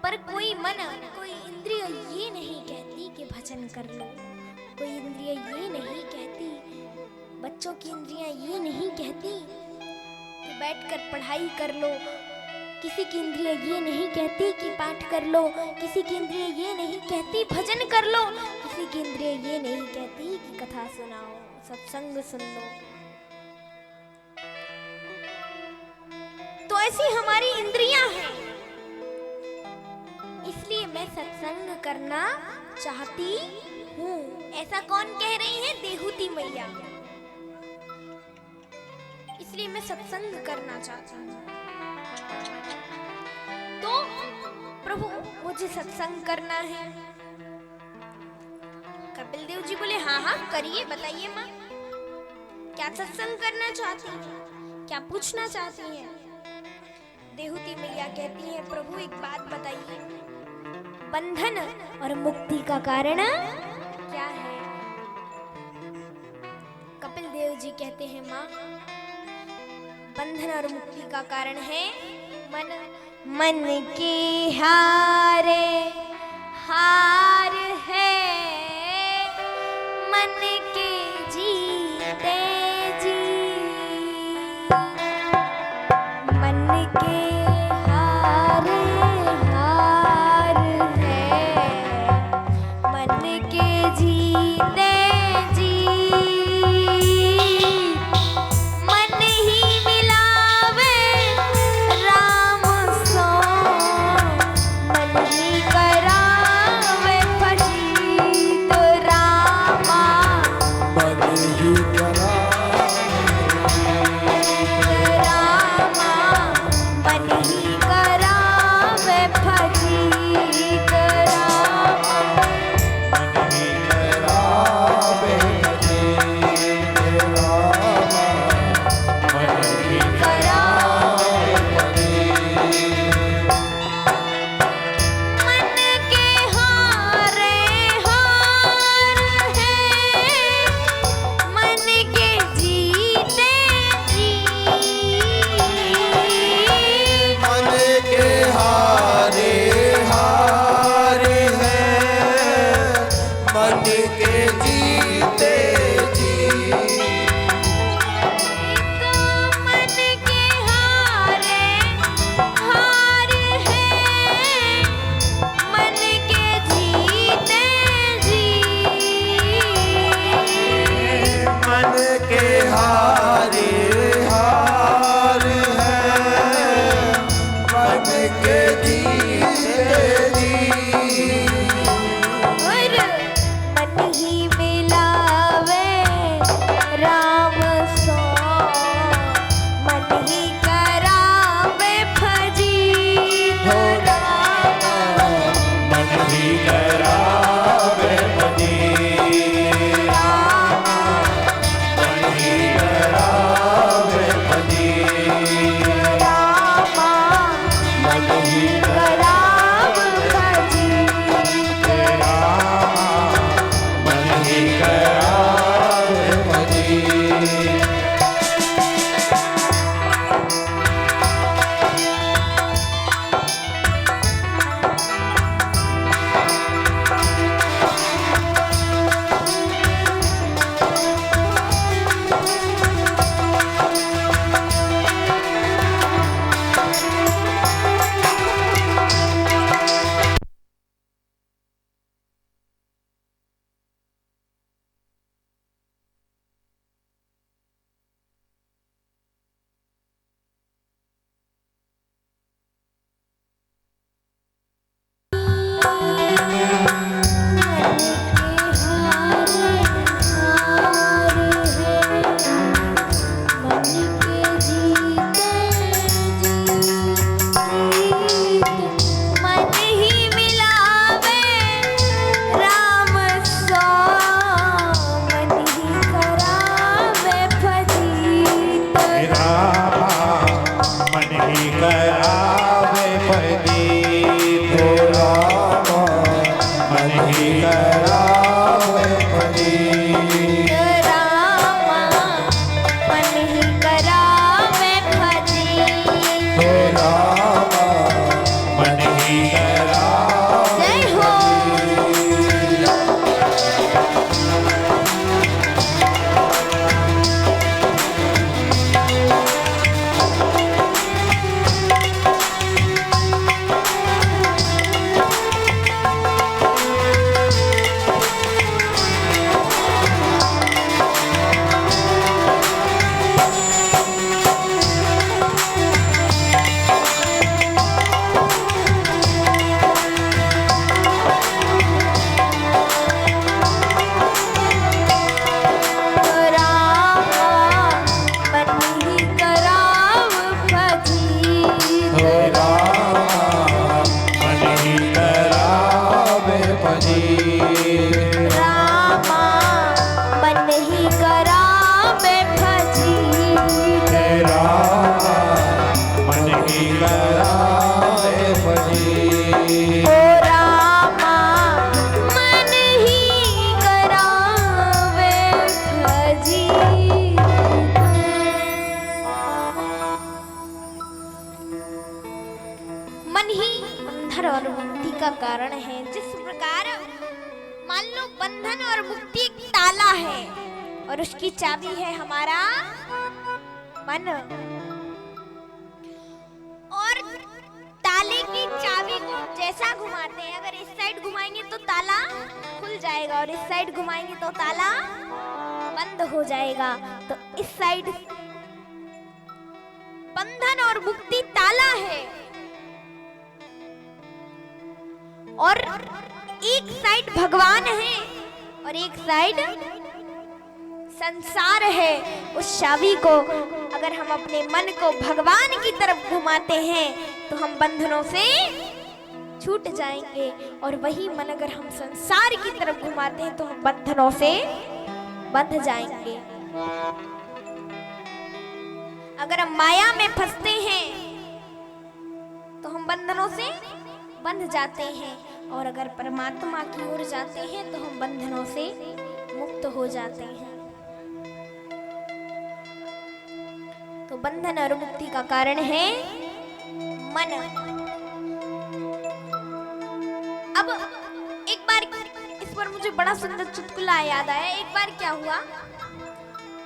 पर कोई मन, कोई इंद्रिय ये नहीं कहती कि भजन कर लो, कोई इंद्रिय ये नहीं कहती, बच्चों की इंद्रियां ये नहीं कहती कि बैठकर पढ़ाई कर लो, किसी की इंद्रिय ये नहीं कहती कि पाठ कर लो, किसी की इंद्रिय ये नहीं कहती भजन कर लो, किसी की इंद्रिय ये नहीं कहती कि कथा सुनाओ, सत्संग सुन लो। तो ऐसी हमारी इंद्रियां हैं, इसलिए मैं सत्संग करना चाहती हूँ। ऐसा कौन कह रही है? देहूती मैया। इसलिए मैं सत्संग करना चाहती हूँ। तो प्रभु मुझे सत्संग करना है। कपिल देव जी बोले हाँ हाँ करिए, बताइए माँ क्या सत्संग करना चाहती हैं, क्या पूछना चाहती हैं? देहूती मैया कहती हैं प्रभु एक बात बताइए, बंधन और मुक्ति का कारण क्या है? कपिल देव जी कहते हैं माँ बंधन और मुक्ति का कारण है मन। मन के हारे हार है, मन के जीते जी, मन के हारे हार है, मन के जीते जी, मन ही मिलावे राम सो, मन ही करावे फजी तो रामा, मन ही करा रामा मन बंधन और मुक्ति का कारण है। जिस प्रकार मान लो बंधन और मुक्ति एक ताला है और उसकी चाबी है हमारा मन, और ताले की चाबी को जैसा घुमाते हैं, अगर इस साइड घुमाएंगे तो ताला खुल जाएगा और इस साइड घुमाएंगे तो ताला बंद हो जाएगा। तो इस साइड बंधन और मुक्ति ताला है और एक साइड भगवान है और एक साइड संसार है। उस चाबी को अगर हम अपने मन को भगवान की तरफ घुमाते हैं तो हम बंधनों से छूट जाएंगे, और वही मन अगर हम संसार की तरफ घुमाते हैं तो हम बंधनों से बंध जाएंगे। अगर हम माया में फंसते हैं तो हम बंधनों से बंध जाते हैं, और अगर परमात्मा की ओर जाते हैं तो हम बंधनों से मुक्त हो जाते हैं। तो बंधन और मुक्ति का कारण है मन। अब एक बार इस पर मुझे बड़ा सुंदर चुटकुला याद आया। एक बार क्या हुआ,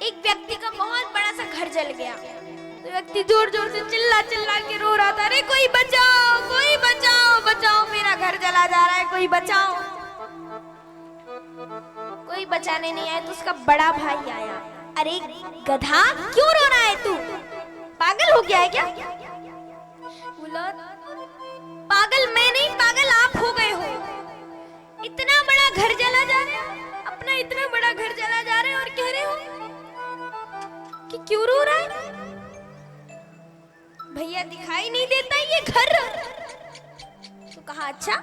एक व्यक्ति का बहुत बड़ा सा घर जल गया। तो व्यक्ति जोर जोर से चिल्ला चिल्ला के रो रहा था, अरे कोई बचाओ, कोई बचाओ, बचाओ, मेरा घर जला जा रहा है, कोई बचाओ। कोई बचाने नहीं आया तो उसका बड़ा भाई आया। अरे गधा, क्यों रो रहा है तू, पागल हो गया है क्या? बोला, पागल मैं नहीं, पागल आप हो गए हो। इतना बड़ा घर जला जा रहा है, अपना इतना बड़ा घर जला जा रहा है और कह रहे हो कि क्यों रो रहा है? भैया दिखाई नहीं देता ये घर? तो कहा अच्छा,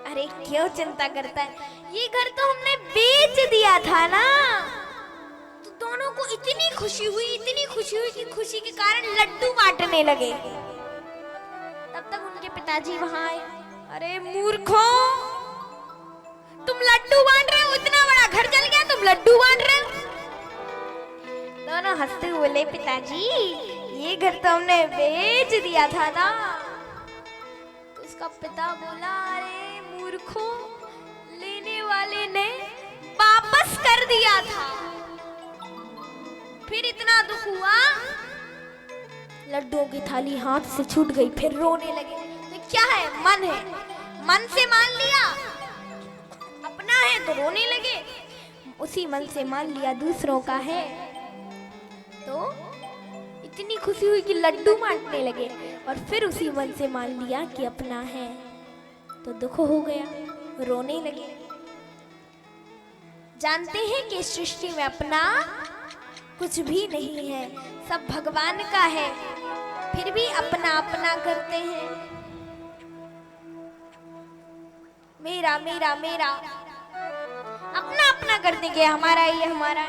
अरे क्यों चिंता करता है, ये घर तो हमने बेच दिया था ना। तो दोनों को इतनी खुशी हुई, इतनी खुशी हुई कि खुशी के कारण लड्डू बांटने लगे। तब तक उनके पिताजी वहां आए। अरे मूर्खों, तुम लड्डू बांट रहे हो, इतना बड़ा घर जल गया, तुम लड्डू बांट रहे हो। दोनों हंसते हुए बोले, पिताजी ये घर तो हमने बेच दिया था ना। तो उसका पिता बोला, अरे मूर्खों, लेने वाले ने वापस कर दिया था, फिर इतना दुख हुआ, लड्डुओं की थाली हाथ से छूट गई, फिर रोने लगे। तो क्या है, मन है, मन से मान लिया अपना है तो रोने लगे, उसी मन से मान लिया दूसरों का है तो इतनी खुशी हुई कि लड्डू बांटने लगे, और फिर उसी मन से मान लिया कि अपना है तो दुख हो गया, रोने लगे। जानते हैं कि सृष्टि में अपना कुछ भी नहीं है, सब भगवान का है, फिर भी अपना अपना करते हैं। मेरा मेरा मेरा, अपना अपना करते गए, हमारा ये हमारा।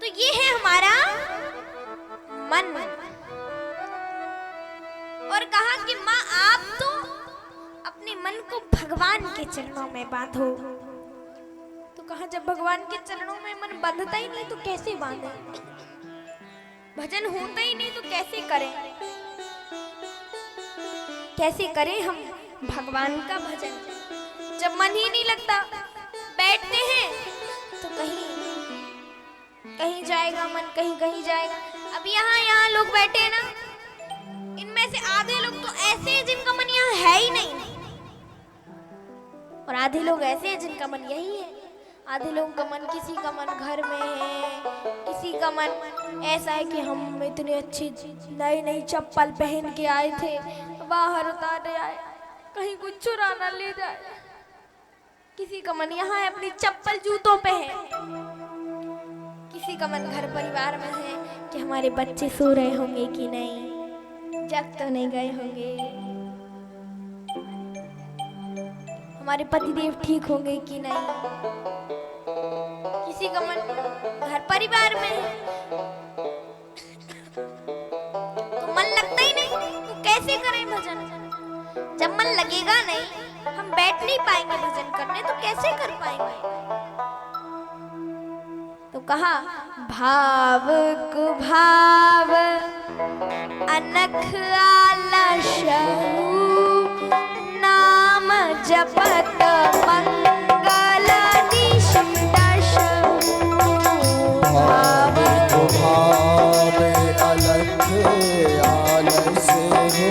तो ये है हमारा मन। और कहा कि माँ आप तो अपने मन को भगवान के चरणों में बांधो। तो कहा जब भगवान के चरणों में मन बंधता ही नहीं तो कैसे बांधे, भजन होता ही नहीं तो कैसे करें, कैसे करें हम भगवान का भजन। जब मन ही नहीं लगता, बैठते हैं तो कहीं कहीं जाएगा मन, कहीं कहीं जाएगा। अब यहाँ लोग बैठे हैं ना, इनमें से आधे लोग तो ऐसे हैं जिनका मन यहाँ है ही नहीं, और आधे लोग ऐसे हैं जिनका मन यही है। आधे लोगों का मन, किसी का मन घर में है, किसी का मन ऐसा है कि हम इतनी अच्छी नई नई चप्पल पहन के आए थे, बाहर उतारे आए, कहीं कुछ चुरा ना ले जाए। किसी का मन यहाँ है, अपनी चप्पल जूतों पे है। किसी का मन घर परिवार में है कि हमारे बच्चे सो रहे होंगे कि नहीं, जग तो नहीं गए होंगे, हमारे पतिदेव ठीक होंगे कि नहीं। किसी का मन घर परिवार में है तो मन लगता ही नहीं, तो कैसे करें भजन? जब मन लगेगा नहीं, हम बैठ नहीं पाएंगे भजन करने, तो कैसे कर पाएंगे? तो कहा भाव को भाव अनख आलशहु नाम जपत मंगल निश दशहु भाव भावे अलख आलस हो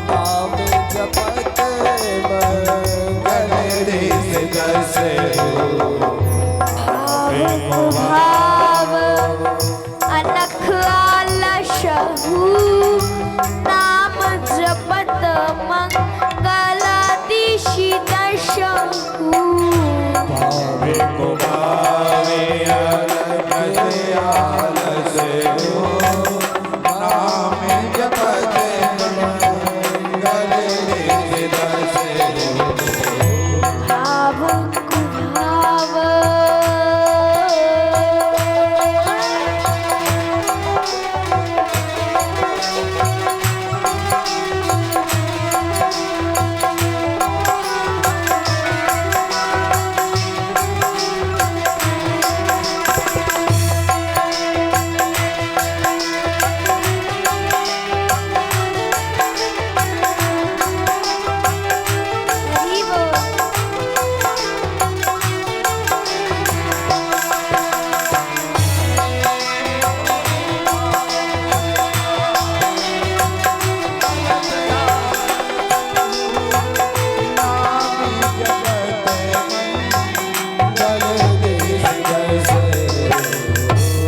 नाम जपत मंगल देश दस हो भाव अनख आलशहु नाम जपत मंगल दिशि दशहु भावे को भावे अलग आलस हो नाम जपत मंगल देश दस हो भाव कुभाव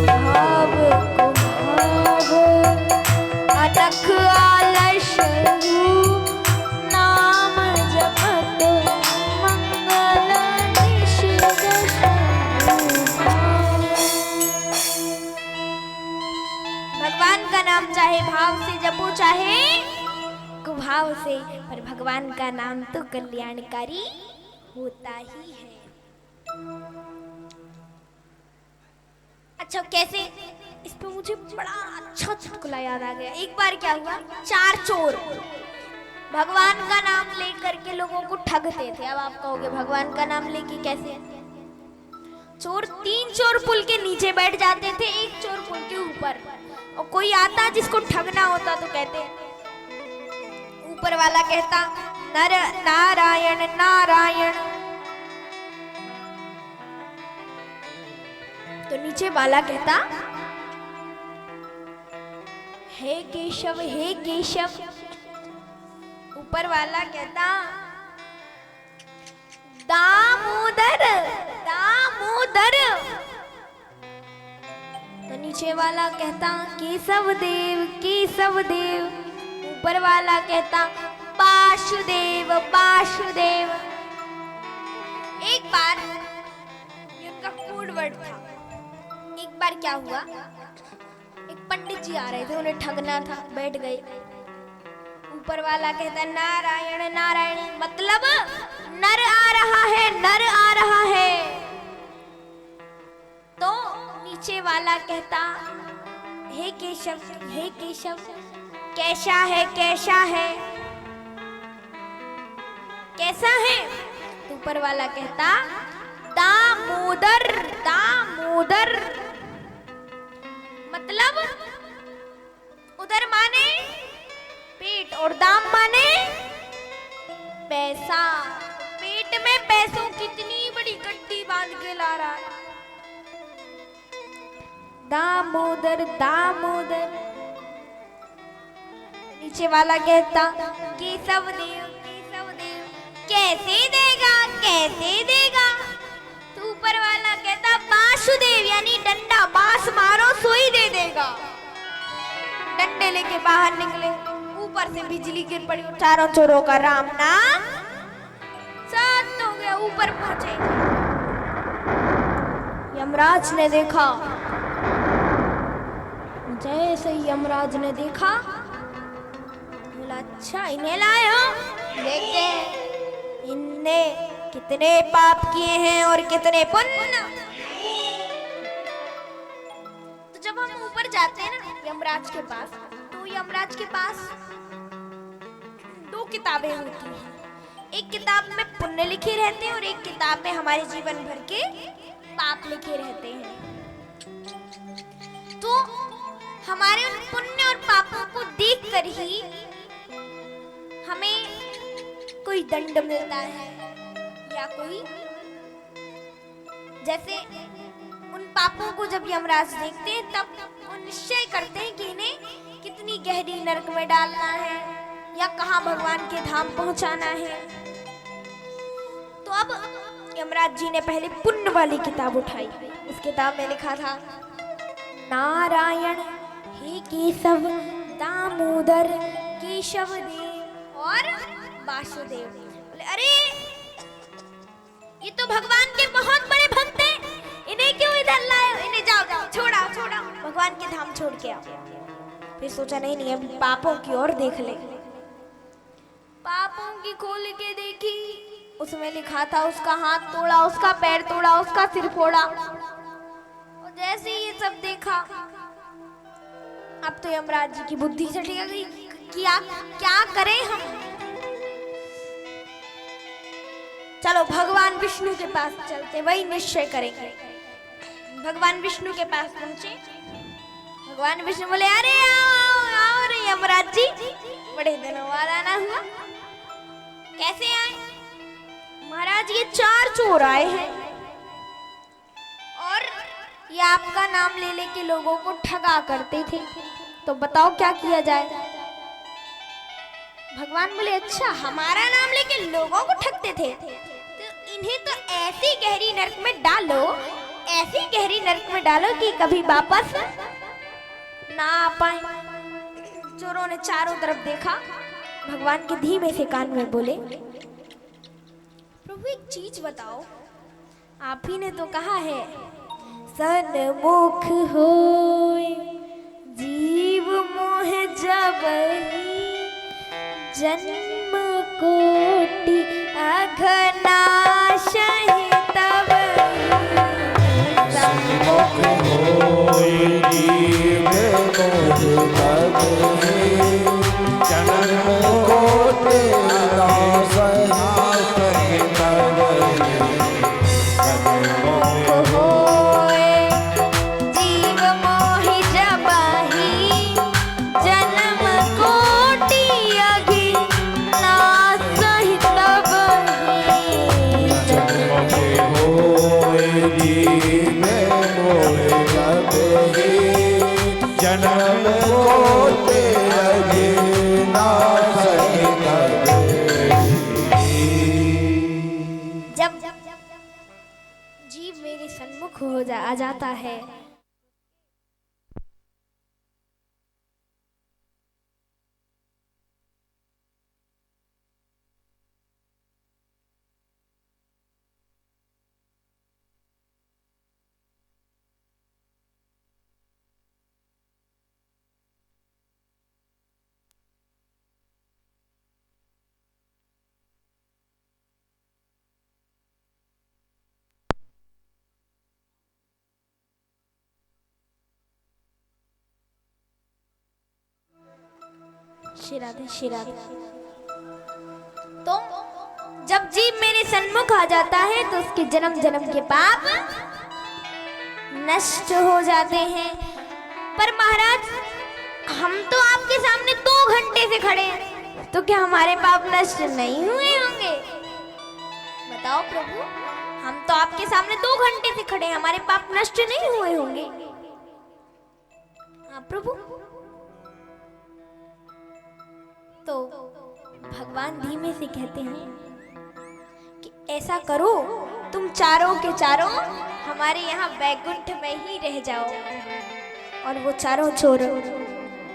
भाव कुभाव अनख आलशहु नाम जपत मंगल निशि दशहु भगवान का नाम चाहे भाव से जपो चाहे कुभाव से, पर भगवान का नाम तो कल्याणकारी होता ही है। अच्छा कैसे, इस पे मुझे बड़ा अच्छा चुटकुला याद आ गया। एक बार क्या हुआ, चार चोर भगवान का नाम लेकर के लोगों को ठगते थे। अब आप कहोगे भगवान का नाम लेके कैसे? तीन चोर पुल के नीचे बैठ जाते थे, एक चोर पुल के ऊपर, और कोई आता जिसको ठगना होता तो कहते, ऊपर वाला कहता नर नारायण नारायण, तो नीचे वाला कहता हे केशव हे केशव। ऊपर वाला कहता दामोदर दामोदर, तो नीचे वाला कहता केशव देव केशव देव। ऊपर वाला कहता वासुदेव वासुदेव। एक बार ये उनका कोड वर्ड था। एक बार क्या हुआ, एक पंडित जी आ रहे थे, उन्हें ठगना था, बैठ गए। ऊपर वाला कहता नारायण नारायण, मतलब नर आ रहा है नर आ रहा है। तो नीचे वाला कहता हे केशव हे केशव, कैसा है कैसा है कैसा है? तो ऊपर वाला कहता दामोदर दामोदर, मतलब उधर माने पेट और दाम माने पैसा। पेट में पैसों की इतनी बड़ी गड्डी बांध के ला रहा है। दामोदर दामोदर। नीचे वाला कहता केशव देव केशव देव, कैसे देगा कैसे देगा? तो ऊपर वाला कहता वासुदेव, यानी डंडा, बांस मारो सुई दे देगा। डंडे लेके बाहर निकले, ऊपर से बिजली गिर पड़ी, चारों चोरों का राम नाम साथ हो गया। ऊपर पहुंचे, यमराज ने देखा, जैसे यमराज ने देखा बोला अच्छा इन्हें लाए हो, देखते हैं इनने कितने पाप किए हैं और कितने पुण्य। तो जब हम ऊपर जाते हैं ना यमराज के पास, तो यमराज के पास दो किताबें होती हैं। एक किताब में पुण्य लिखे रहते हैं और एक किताब में हमारे जीवन भर के पाप लिखे रहते हैं। तो हमारे उन पुण्य और पापों को देखकर ही हमें कोई दंड मिलता है, या कोई जैसे उन पापों को जब यमराज देखते हैं तब वो निश्चय करते हैं कि इन्हें कितनी गहरी नरक में डालना है या कहाँ भगवान के धाम पहुंचाना है। तो अब यमराज जी ने पहले पुण्य वाली किताब उठाई। उस किताब में लिखा था, नारायण हे केशव दामोदर केशव देव और वासुदेव। बोले अरे ये तो भगवान के बहुत बड़े भक्त हैं, इन्हें क्यों इधर लाए, इन्हें जाओ जाओ छोड़ा भगवान के धाम छोड़ के आओ। फिर सोचा नहीं अभी पापों की ओर देख ले। पापों की खोल के देखी, उसमें लिखा था उसका हाथ तोड़ा, उसका पैर तोड़ा, उसका सिर फोड़ा। और जैसे ये सब देखा अब तो यमराज जी की बुद्धि चटी गई, क्या करें हम। चलो भगवान विष्णु के पास चलते, वही निश्चय करेंगे। भगवान विष्णु के पास पहुंचे। भगवान विष्णु बोले अरे आओ रे यमराज जी, बड़े दिनों बाद आना हुआ, कैसे आए। महाराज ये 4 चोर आए हैं और ये आपका नाम ले लेके लोगों को ठगा करते थे, तो बताओ क्या किया जाए। भगवान बोले अच्छा हमारा नाम लेके लोगों को ठगते थे, तो इन्हें तो ऐसी गहरी नरक में डालो, ऐसी गहरी नरक में डालो कि कभी वापस ना आ पाए। चोरों ने चारों तरफ देखा, भगवान के धीमे से कान में बोले, प्रभु एक चीज बताओ, आप ही ने तो कहा है सन्मुख होय जीव मोह जबहि, जन्म कोटि अघनाशहि तबहि। सन्मुख होय जीव मोह जबहि, जन्म कोटि अघनाशहि तबहि। सन्मुख होय जीव मोहि जबहि, जन्म कोटि अघनाशहि तबहि। होय जीव मोह जबहि, जन्म कोटि अघनाशहि तबहि। जब जीव मेरे सन्मुख आ जाता है, श्री राधे। तो जब जीव मेरे सन्मुख आ जाता है तो उसके जन्म जन्म के पाप नष्ट हो जाते हैं। पर महाराज हम तो आपके सामने 2 घंटे से खड़े हैं, तो क्या हमारे पाप नष्ट नहीं हुए होंगे। बताओ प्रभु, हम तो आपके सामने 2 घंटे से खड़े हैं, हमारे पाप नष्ट नहीं हुए होंगे। हाँ प्रभु। तो भगवान धीमे से कहते हैं कि ऐसा करो, तुम चारों के चारों हमारे यहाँ वैकुंठ में ही रह जाओ। और वो चारों चोर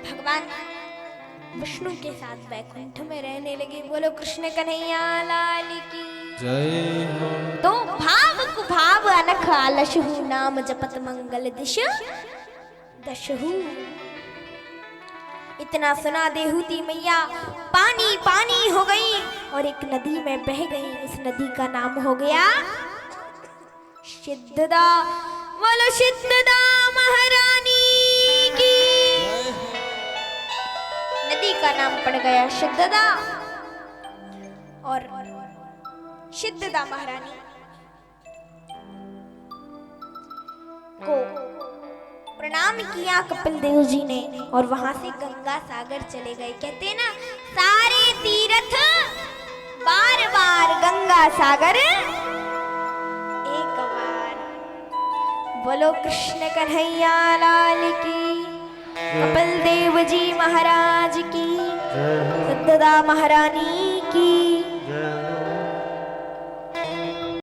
भगवान विष्णु के साथ वैकुंठ में रहने लगे। बोलो कृष्ण कन्हैया लाल की जय हो। तो भाव कुभाव अनख आलसहु, नाम जपत मंगल दिश दशहु। इतना सुना देहूती मैया पानी पानी हो गई और एक नदी में बह गई। इस नदी का नाम हो गया सिद्धदा। बोलो सिद्धदा महारानी की। नदी का नाम पड़ गया सिद्धदा। और सिद्धदा महारानी को प्रणाम किया कपिल देव जी ने और वहां से गंगा सागर चले गए। कहते हैं ना, सारे तीर्थ बार बार, गंगा सागर एक बार। बोलो कृष्ण कन्हैया लाल की, कपिल देव जी महाराज की, सत्यदा महारानी की।